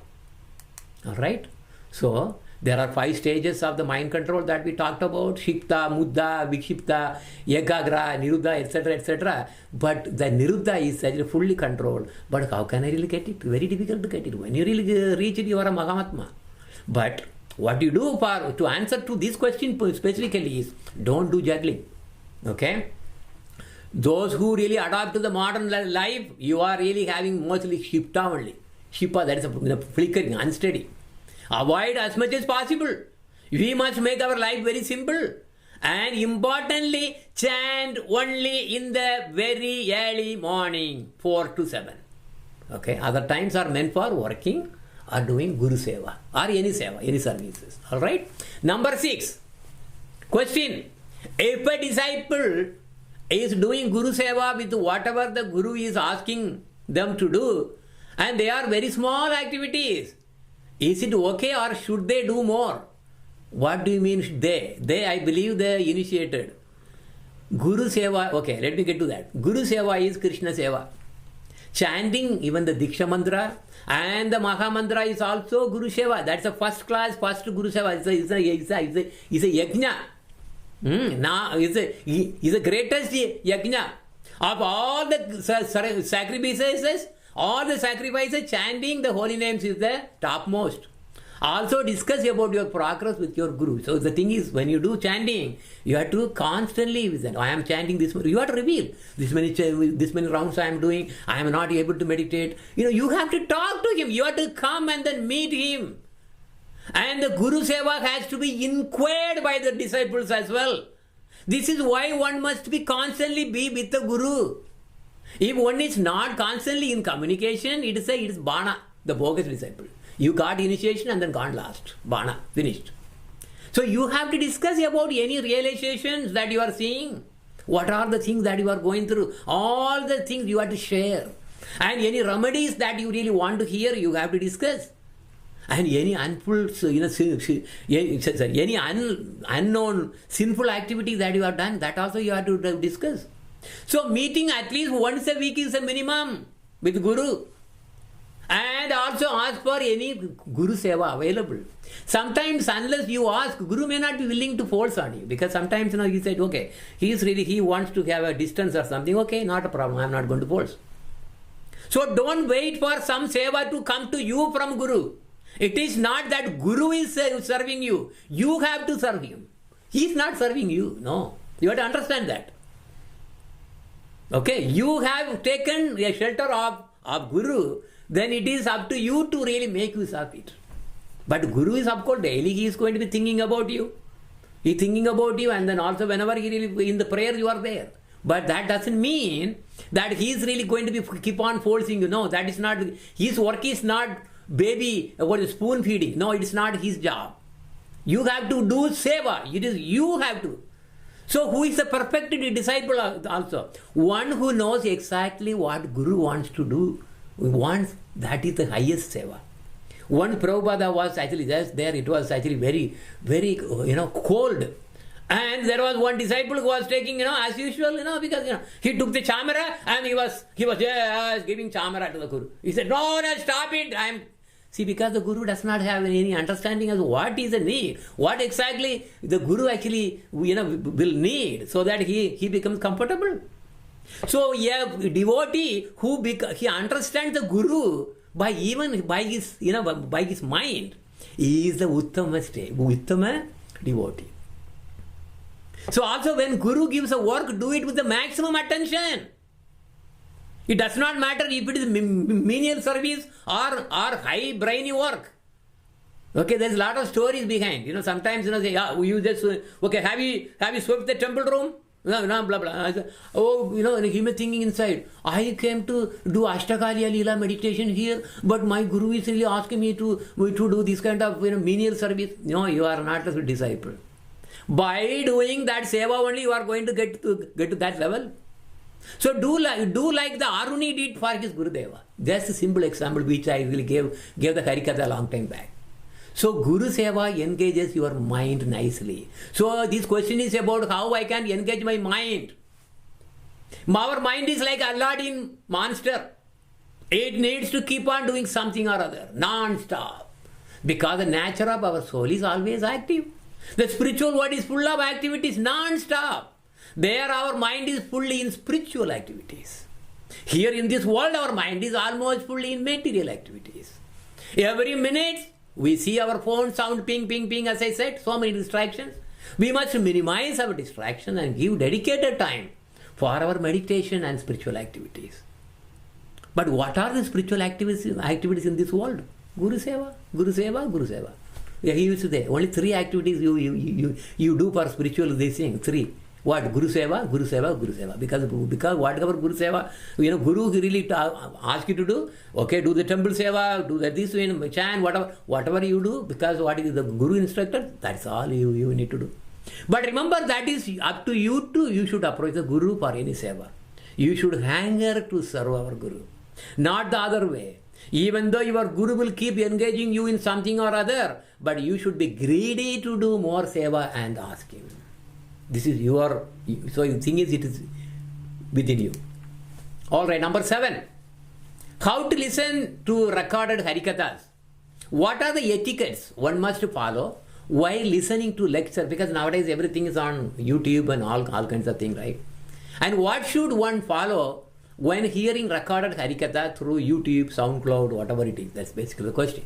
Alright? So, there are 5 stages of the mind control that we talked about. Shikta, Mudda, Vikshipta, Yagagra, Niruddha, etc., etc. But the Niruddha is actually fully controlled. But how can I really get it? Very difficult to get it. When you really reach it, you are a Mahamatma. But what you do to answer to this question specifically is, don't do juggling. Okay? Those who really adapt to the modern life, you are really having mostly Shipta only. Shipa, that is a flickering, unsteady. Avoid as much as possible. We must make our life very simple. And importantly, chant only in the very early morning, 4 to 7. Okay, other times are meant for working or doing Guru Seva or any Seva, any services. Alright? Number 6. Question. If a disciple is doing Guru Seva with whatever the Guru is asking them to do, and they are very small activities, is it okay or should they do more? What do you mean they? They, I believe, they initiated. Guru Seva, okay, let me get to that. Guru Seva is Krishna Seva. Chanting even the Diksha Mantra and the Maha Mantra is also Guru Seva. That's a first Guru Seva. It's a yajna. Now, it's the greatest yajna. Of all the sacrifices, chanting the holy names is the topmost. Also discuss about your progress with your guru. So the thing is, when you do chanting, you have to constantly visit. I am chanting this. You have to reveal this many rounds I am doing. I am not able to meditate. You have to talk to him. You have to come and then meet him. And the Guru Seva has to be inquired by the disciples as well. This is why one must be constantly with the Guru. If one is not constantly in communication, it is Bana, the bogus disciple. You got initiation and then gone lost. Bana, finished. So you have to discuss about any realizations that you are seeing. What are the things that you are going through? All the things you have to share. And any remedies that you really want to hear, you have to discuss. And any unknown sinful activity that you have done, that also you have to discuss. So meeting at least once a week is a minimum with Guru. And also ask for any Guru Seva available. Sometimes unless you ask, Guru may not be willing to force on you. Because sometimes he said, okay, he wants to have a distance or something. Okay, not a problem, I am not going to force. So don't wait for some Seva to come to you from Guru. It is not that Guru is serving you. You have to serve him. He is not serving you. No. You have to understand that. Okay, you have taken a shelter of Guru, then it is up to you to really make use of it. But Guru is, of course, daily he is going to be thinking about you. He is thinking about you, and then also whenever he really, in the prayer you are there. But that doesn't mean that he is really going to be keep on forcing you. No, that is not, his work is not baby, spoon feeding. No, it is not his job. You have to do seva. It is you have to. So who is the perfect disciple also? One who knows exactly what Guru wants to do. That is the highest seva. One Prabhupada was actually just there. It was actually very, very, cold. And there was one disciple who was taking, as usual, because, he took the chamara and he was just giving chamara to the Guru. He said, no, stop it. See, because the Guru does not have any understanding as what is the need, what exactly the Guru actually, will need so that he becomes comfortable. So, a devotee who he understands the Guru by his mind, he is the Uttama devotee. So also when Guru gives a work, do it with the maximum attention. It does not matter if it is menial service or high brainy work. Okay, there's a lot of stories behind. Sometimes say, you just okay. Have you swept the temple room? No, blah blah. He may thinking inside. I came to do Ashtakaliya Leela meditation here, but my Guru is really asking me to do this kind of menial service. No, you are not a disciple. By doing that seva only, you are going to get to that level. So do like the Aruni did for his Gurudeva. That's a simple example which I really gave the Harikatha a long time back. So Guru Seva engages your mind nicely. So this question is about how I can engage my mind. Our mind is like Aladdin monster. It needs to keep on doing something or other, non-stop. Because the nature of our soul is always active. The spiritual world is full of activities non-stop. There our mind is fully in spiritual activities. Here in this world our mind is almost fully in material activities. Every minute we see our phone sound ping, ping, ping, as I said, so many distractions. We must minimize our distraction and give dedicated time for our meditation and spiritual activities. But what are the spiritual activities in this world? Guru Seva, Guru Seva, Guru Seva. Yeah, he used to say, only 3 activities you do for spiritual this thing, 3. What? Guru Seva, Guru Seva, Guru Seva. Because whatever Guru Seva, Guru really ask you to do, okay, do the temple Seva, do that this, chant, whatever you do, because what is the Guru instructed, that's all you need to do. But remember, that is up to you too. You should approach the Guru for any Seva. You should hunger to serve our Guru, not the other way. Even though your Guru will keep engaging you in something or other, but you should be greedy to do more Seva and ask him. This is so the thing is, it is within you. Alright, number 7. How to listen to recorded Harikathas. What are the etiquettes one must follow while listening to lecture? Because nowadays everything is on YouTube and all kinds of things, right? And what should one follow when hearing recorded Harikatha through YouTube, SoundCloud, whatever it is? That's basically the question.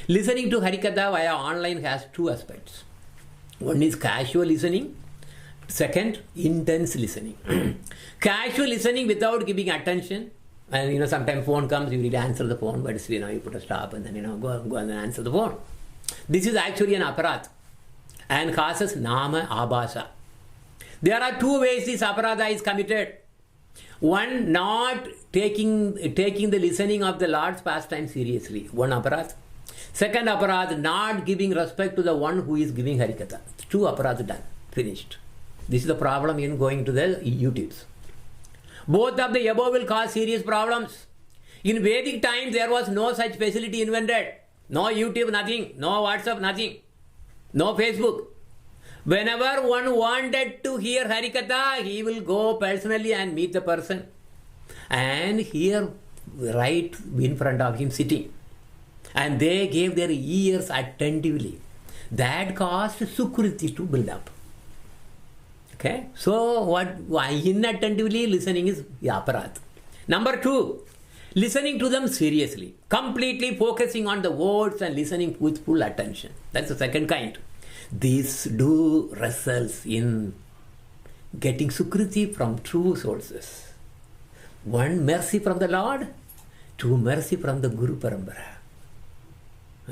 Listening to Harikatha via online has 2 aspects. One is casual listening. Second, intense listening. Casual listening without giving attention. And sometimes phone comes, you really answer the phone, but you put a stop and then go and then answer the phone. This is actually an aparadha and causes nama abhasa. There are 2 ways this aparadha is committed. One, not taking the listening of the Lord's pastime seriously. One aparadha. Second aparadha, not giving respect to the one who is giving Harikatha. 2 aparadha done. Finished. This is the problem in going to the YouTubes. Both of the above will cause serious problems. In Vedic times, there was no such facility invented. No YouTube, nothing. No WhatsApp, nothing. No Facebook. Whenever one wanted to hear Harikatha, he will go personally and meet the person and hear right in front of him sitting. And they gave their ears attentively. That caused Sukriti to build up. Okay? So, what inattentively listening is aparadh. Number 2, listening to them seriously. Completely focusing on the words and listening with full attention. That's the second kind. These do results in getting Sukriti from true sources. 1, mercy from the Lord. 2, mercy from the Guru Parampara.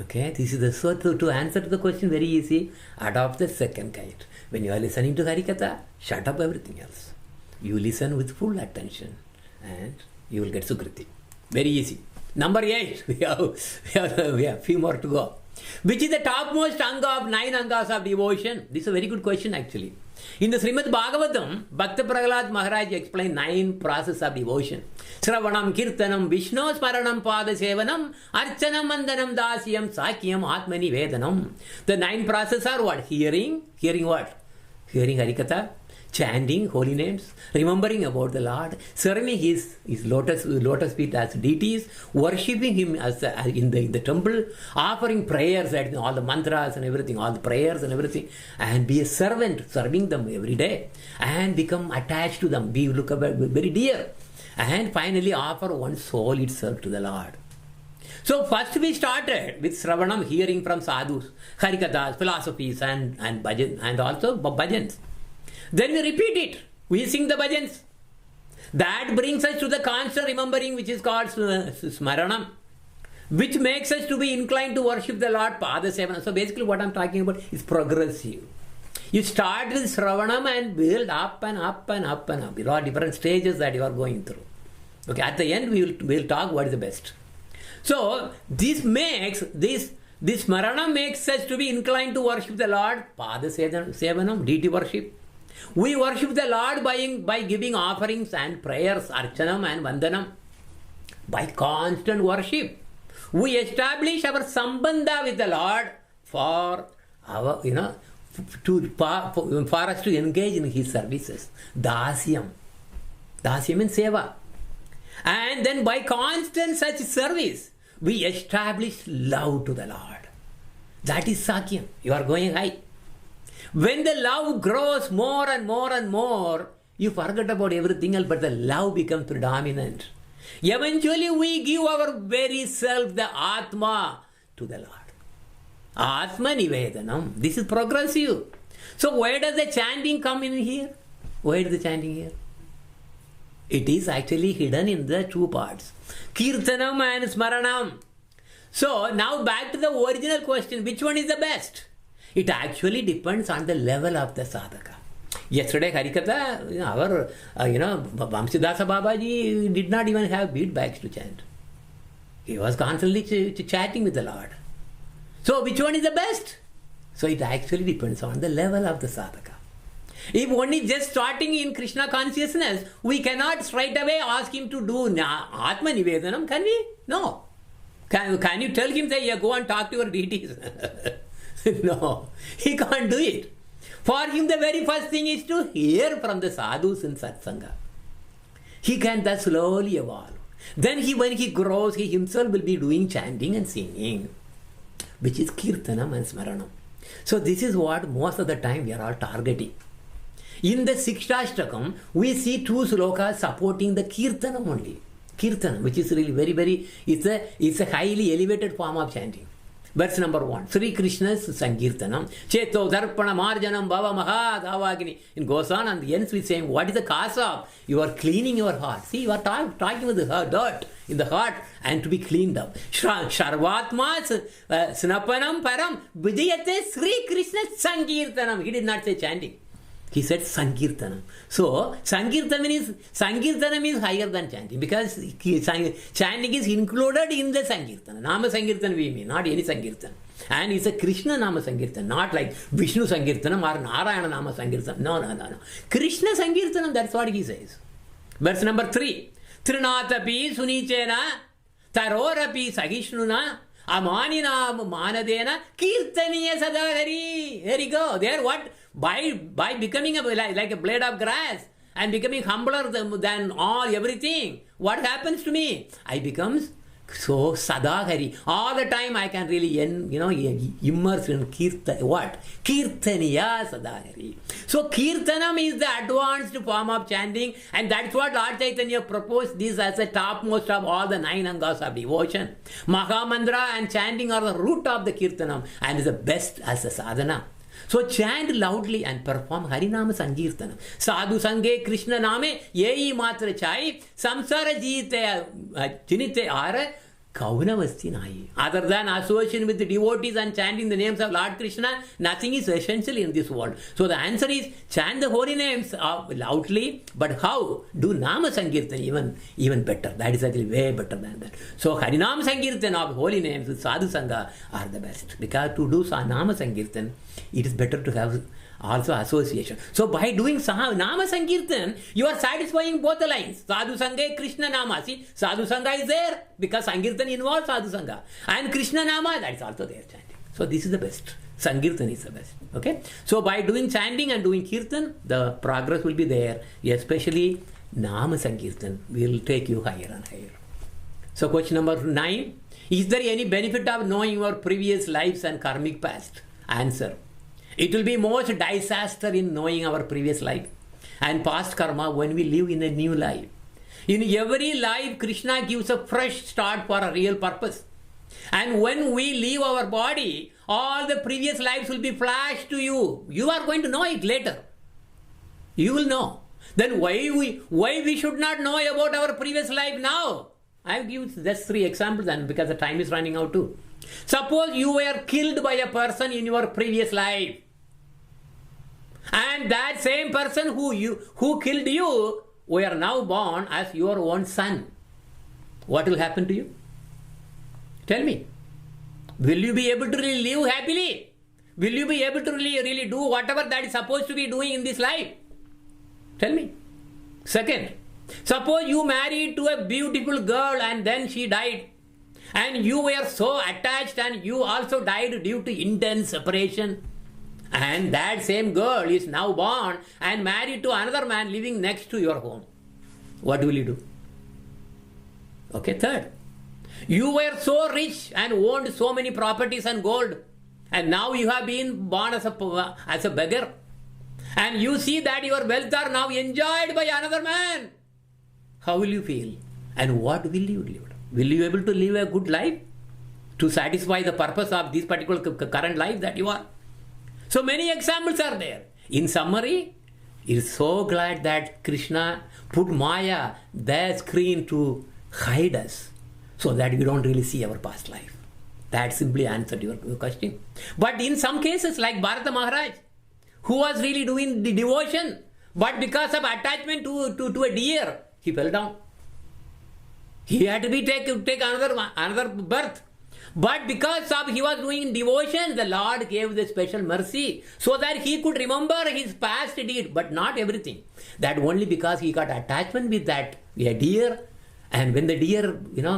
Okay, this is the so to answer to the question very easy. Adopt the second kind. When you are listening to Harikatha, shut up everything else. You listen with full attention and you will get Sukriti. Very easy. Number 8, we have few more to go. Which is the topmost anga of 9 angas of devotion? This is a very good question actually. In the Srimad Bhagavatam, Bhakta Prahlad Maharaj explained 9 processes of devotion. Sravanam, Kirtanam, Vishnu Smaranam, Pada Sevanam, Archanam, Mandanam, Dasyam, Sakyam, Atmani Vedanam. The 9 processes are what? Hearing what? Hearing Harikatha, chanting holy names, remembering about the Lord, serving his lotus feet as deities, worshipping him as in the temple, offering prayers at all the mantras and everything, all the prayers and everything, and be a servant, serving them every day, and become attached to them, look very dear, and finally offer one's soul itself to the Lord. So first we started with Sravanam, hearing from sadhus, Harikathas, philosophies and bhajan, and also bhajans. Then we repeat it. We sing the bhajans. That brings us to the constant remembering, which is called Smaranam, which makes us to be inclined to worship the Lord Pada Sevana. So basically what I'm talking about is progressive. You start with Sravanam and build up and up and up and up. There are different stages that you are going through. Okay, at the end we will talk what is the best. So this Smaranam makes us to be inclined to worship the Lord Pada Sevanam, deity worship. We worship the Lord by giving offerings and prayers, archanam and vandanam. By constant worship, we establish our sambandha with the Lord for our, for us to engage in His services. Dasyam. Dasyam means seva. And then by constant such service, we establish love to the Lord. That is Sakyam. You are going high. When the love grows more and more and more, you forget about everything else, but the love becomes predominant. Eventually, we give our very self, the Atma, to the Lord. Atma Nivedanam. This is progressive. So, where does the chanting come in here? Where is the chanting here? It is actually hidden in the 2 parts. Kirtanam and Smaranam. So, now back to the original question. Which one is the best? It actually depends on the level of the sadhaka. Yesterday, Harikatha, our, Vamsidasa Babaji did not even have bead bags to chant. He was constantly chatting with the Lord. So, which one is the best? So, it actually depends on the level of the sadhaka. If one is just starting in Krishna consciousness, we cannot straight away ask him to do Atma Nivedanam, can we? No. Can you tell him, say, yeah, go and talk to your deities? No, he can't do it. For him, the very first thing is to hear from the sadhus in satsanga. He can thus slowly evolve. Then when he grows, he himself will be doing chanting and singing, which is kirtanam and smaranam. So this is what most of the time we are all targeting. In the Sikshashtakam, we see 2 slokas supporting the kirtanam only. Kirtanam, which is really very, it's a highly elevated form of chanting. Verse number 1, Sri Krishna's Sankirtanam, Cheto Darpana Marjanam Bhava Mahadavagini. It goes on and ends with saying, what is the cause of? You are cleaning your heart. See, you are talking with the dirt in the heart and to be cleaned up. Sharvatma Snapanam Param Vijayate Sri Krishna's Sankirtanam. He did not say chanting. He said Sankirtanam. So, Sankirtanam is higher than chanting because chanting is included in the Sankirtana. Nama Sankirtan we mean, not any Sankirtan. And it's a Krishna Nama Sankirtan, not like Vishnu Sankirtanam or Narayana Nama Sankirtan. No. Krishna Sankirtanam, that's what he says. Verse number 3. Trinatapi Sunichena Tarorapi Sahishnuna Amanina Manadena Kirtaniya Sadahari. There you go. There what? By becoming like a blade of grass and becoming humbler than everything, what happens to me? I becomes so Sadahari. All the time I can really immerse in Kirtaniya Sadahari. So Kirtanam is the advanced form of chanting, and that's what Lord Chaitanya proposed this as a topmost of all the 9 angas of devotion. Mahamandra and chanting are the root of the Kirtanam and is the best as a sadhana. So chant loudly and perform Harinama Sankirtanam. Sadhu Sange Krishna Name Yei Matra Chai Samsara Jinite Are Kaunavasti Nai. Other than association with the devotees and chanting the names of Lord Krishna, nothing is essential in this world. So the answer is chant the holy names loudly, but how? Do Nama Sankirtan even better. That is actually way better than that. So Harinama Sankirtan of holy names with Sadhu Sangha are the best. Because to do Nama Sankirtan, it is better to have also association. So by doing Nama Sankirtan, you are satisfying both the lines. Sadhu Sangha, Krishna Nama. See, Sadhu Sangha is there because Sankirtan involves Sadhu Sangha. And Krishna Nama, that is also there chanting. So this is the best. Sankirtan is the best. Okay. So by doing chanting and doing Kirtan, the progress will be there. Especially Nama Sankirtan will take you higher and higher. So question number 9. Is there any benefit of knowing your previous lives and karmic past? Answer. It will be most disaster in knowing our previous life and past karma when we live in a new life. In every life, Krishna gives a fresh start for a real purpose. And when we leave our body, all the previous lives will be flashed to you. You are going to know it later. You will know. Then why we should not know about our previous life now? I will give just 3 examples, and because the time is running out too. Suppose you were killed by a person in your previous life, and that same person who killed you were now born as your own son. What will happen to you? Tell me. Will you be able to really live happily? Will you be able to really do whatever that is supposed to be doing in this life? Tell me. Second, suppose you married to a beautiful girl and then she died. And you were so attached and you also died due to intense separation. And that same girl is now born and married to another man living next to your home. What will you do? Okay, third. You were so rich and owned so many properties and gold. And now you have been born as a beggar. And you see that your wealth are now enjoyed by another man. How will you feel? And what will you live? Will you be able to live a good life to satisfy the purpose of this particular current life that you are? So many examples are there. In summary, it is so glad that Krishna put Maya, their screen, to hide us so that we don't really see our past life. That simply answered your question. But in some cases, like Bharata Maharaj, who was really doing the devotion, but because of attachment to a deer, he fell down. He had to be take another birth. But because of he was doing devotion, the Lord gave the special mercy so that he could remember his past deed, but not everything. That only because he got attachment with that a deer. And when the deer,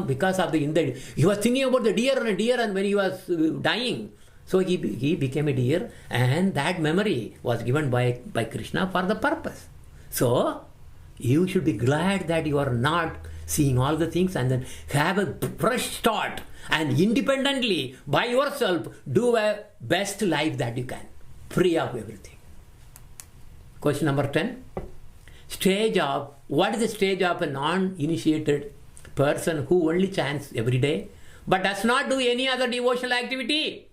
because of he was thinking about the deer and when he was dying. So he became a deer, and that memory was given by Krishna for the purpose. So you should be glad that you are not seeing all the things, and then have a fresh start and independently by yourself do a best life that you can, free of everything. Question number 10. What is the stage of a non-initiated person who only chants every day but does not do any other devotional activity?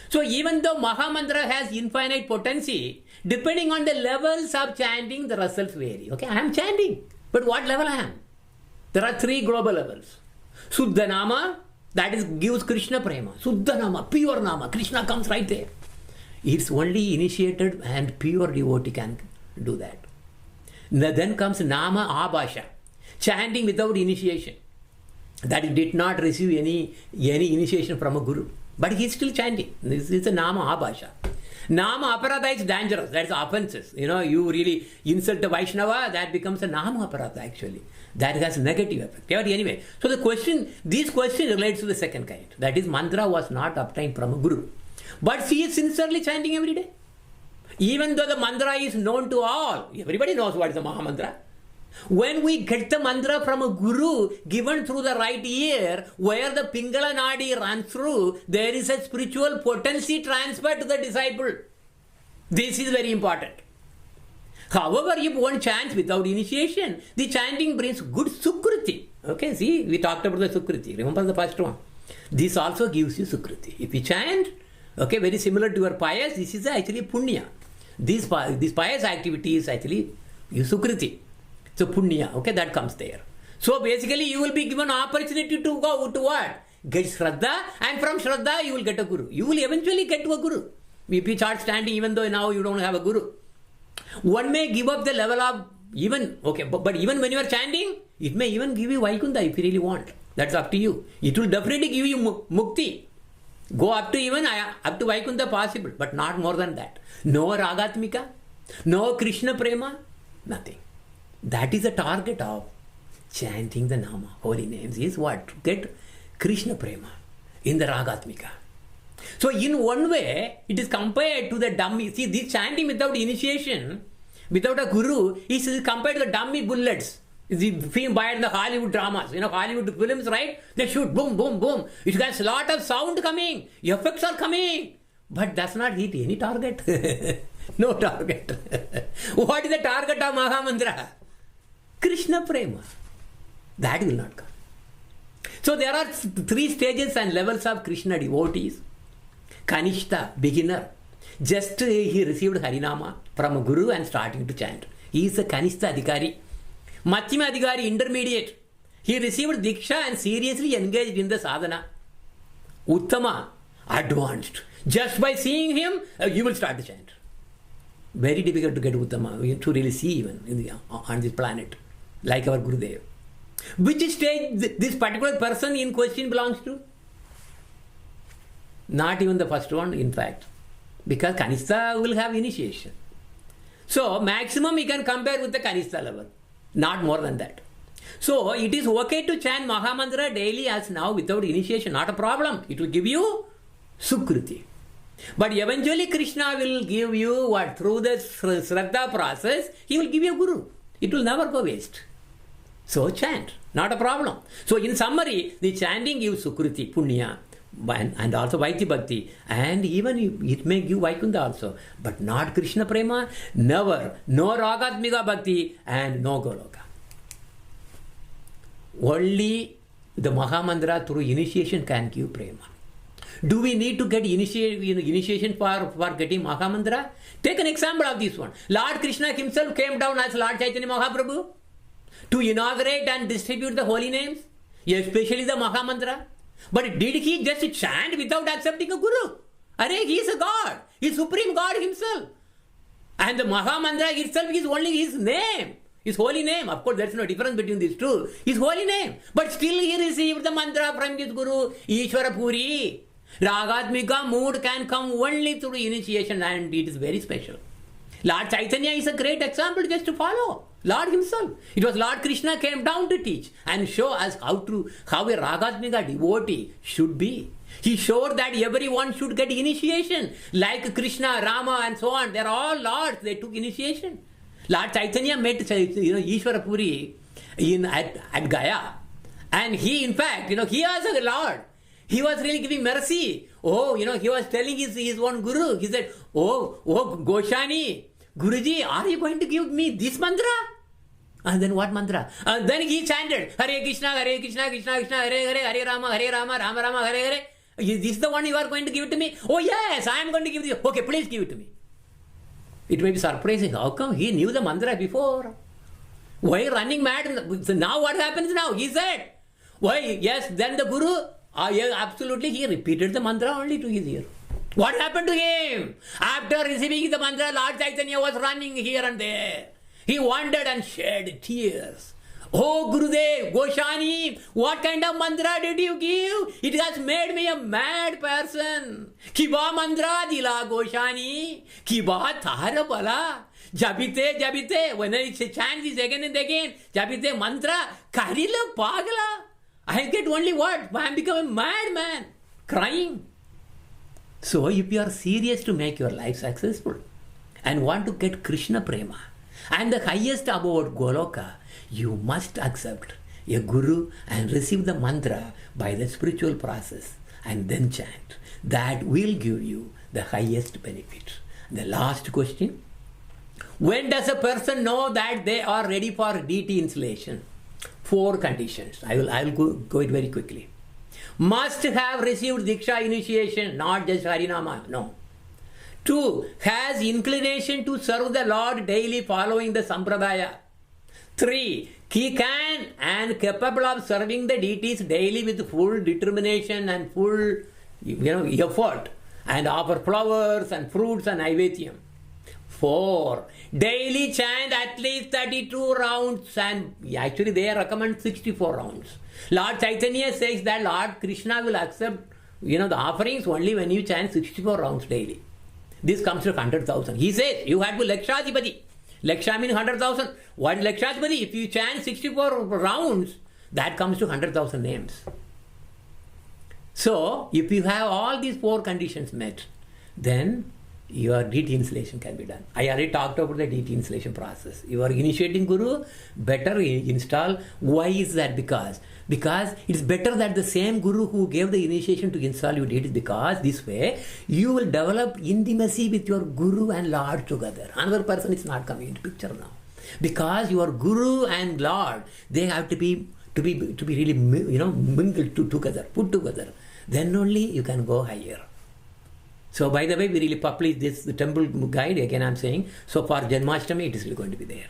So even though Mahamantra has infinite potency, depending on the levels of chanting, the results vary. Okay, I am chanting, but what level I am? There are 3 global levels. Suddha Nama, that is gives Krishna Prema. Suddha Nama, pure Nama. Krishna comes right there. It's only initiated and pure devotee can do that. Then comes Nama Abhasha, chanting without initiation. That did not receive any initiation from a guru. But he's still chanting. This is a Nama Abhasha. Nama Aparadha is dangerous. That's offenses. You really insult the Vaishnava, that becomes a Nama Aparadha actually. That has negative effect. But anyway, so this question relates to the second kind. That is, mantra was not obtained from a guru. But she is sincerely chanting every day. Even though the mantra is known to all, everybody knows what is the Maha Mantra. When we get the mantra from a guru given through the right ear, where the Pingala Nadi runs through, there is a spiritual potency transferred to the disciple. This is very important. However, if one chants without initiation, the chanting brings good Sukriti. Okay, see, we talked about the Sukriti. Remember the first one? This also gives you Sukriti. If you chant, okay, very similar to your pious, this is actually Punya. These pious activities actually use Sukriti. So Punya, okay, that comes there. So basically you will be given opportunity to go to what? Get Shraddha, and from Shraddha you will get a Guru. You will eventually get to a Guru. If you start standing even though now you don't have a Guru. One may give up the level of even, okay, but even when you are chanting, it may even give you Vaikunta if you really want. That's up to you. It will definitely give you Mukti. Go up to even up to Vaikunta possible, but not more than that. No Ragatmika, no Krishna Prema, nothing. That is the target of chanting the Nama, holy names, is what? To get Krishna Prema in the Ragatmika. So in one way, it is compared to the dummy. See, this chanting without initiation, without a guru, is compared to the dummy bullets. Being by the Hollywood dramas, Hollywood films, right? They shoot, boom, boom, boom. It has a lot of sound coming. Effects are coming. But does not hit any target. No target. What is the target of Mahamantra? Krishna Prema. That will not come. So there are 3 stages and levels of Krishna devotees. Kanishta, beginner. Just he received Harinama from a guru and starting to chant. He is a Kanishta Adhikari. Madhyama Adhikari, intermediate. He received Diksha and seriously engaged in the sadhana. Uttama, advanced. Just by seeing him, you will start to chant. Very difficult to get Uttama, to really see even on this planet, like our Gurudev. Which stage this particular person in question belongs to? Not even the first one, in fact. Because Kanishta will have initiation. So, maximum we can compare with the Kanishta level. Not more than that. So, it is okay to chant Mahamantra daily as now without initiation. Not a problem. It will give you Sukriti. But eventually Krishna will give you what? Through the Shraddha process, he will give you a Guru. It will never go waste. So chant. Not a problem. So in summary, the chanting gives Sukriti, Punya, and also Vaiti Bhakti. And even it may give Vaikunta also. But not Krishna Prema, never. No Ragatmika Bhakti and no Goloka. Only the Mahamantra through initiation can give Prema. Do we need to get initiation for getting Mahamantra? Take an example of this one. Lord Krishna himself came down as Lord Chaitanya Mahaprabhu to inaugurate and distribute the holy names, especially the Mahamantra. But did he just chant without accepting a Guru? Arey, he is a God. He is Supreme God himself. And the Mahamantra itself is only his name. His holy name. Of course, there is no difference between these two. His holy name. But still he received the mantra from his Guru, Ishvara Puri. Ragatmika mood can come only through initiation, and it is very special. Lord Chaitanya is a great example just to follow. Lord himself. It was Lord Krishna came down to teach and show us how a Ragatmika devotee should be. He showed that everyone should get initiation. Like Krishna, Rama and so on. They are all lords. They took initiation. Lord Chaitanya met Ishvara Puri at Gaya. And he, in fact, he was a Lord. He was really giving mercy. Oh, he was telling his one Guru. He said, oh, Goshani, Guruji, are you going to give me this mantra? And then what mantra? And then he chanted, Hare Krishna, Krishna Krishna, Hare Hare, Hare Rama, Rama Rama, Hare Hare. Is this the one you are going to give it to me? Oh yes, I am going to give you. Okay, please give it to me. It may be surprising. How come he knew the mantra before? Why running mad? So now what happens now? He said, why? Yes, then the Guru, yes, absolutely, he repeated the mantra only to his ear. What happened to him? After receiving the mantra, Lord Chaitanya was running here and there. He wandered and shed tears. Oh Gurudev, Goshani, what kind of mantra did you give? It has made me a mad person. Kiba mantra dila Goshani, Kiba thara bala. Jabite, when I chant this again and again, Jabite mantra, Karila Pagala. I get only what? I am becoming a madman, crying. So if you are serious to make your life successful and want to get Krishna Prema and the highest about Goloka, you must accept a guru and receive the mantra by the spiritual process and then chant. That will give you the highest benefit. The last question. When does a person know that they are ready for deity installation? 4 conditions. I will go it very quickly. Must have received Diksha initiation, not just Harinama. No. 2. Has inclination to serve the Lord daily following the Sampradaya. 3. He can and capable of serving the deities daily with full determination and full effort and offer flowers and fruits and Naivedyam. 4. Daily chant at least 32 rounds, and actually they recommend 64 rounds. Lord Chaitanya says that Lord Krishna will accept the offerings only when you chant 64 rounds daily. This comes to 100,000. He says you have to Lakshadipati. Laksha means 100,000. What is Lakshadipati? If you chant 64 rounds, that comes to 100,000 names. So, if you have all these 4 conditions met, then your deity installation can be done. I already talked about the deity installation process. You are initiating Guru, better install. Why is that? Because it's better that the same Guru who gave the initiation to install your deities, because this way you will develop intimacy with your Guru and Lord together. Another person is not coming into picture now. Because your Guru and Lord, they have to be really mingled together, put together. Then only you can go higher. So by the way, we really publish the temple guide, again I'm saying, so for Janmashtami it is really going to be there.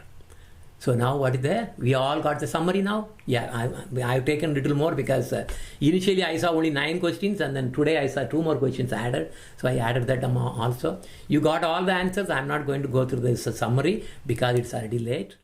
So now what is there? We all got the summary now? Yeah, I've taken a little more because initially I saw only 9 questions and then today I saw 2 more questions added. So I added that also. You got all the answers. I'm not going to go through this summary because it's already late.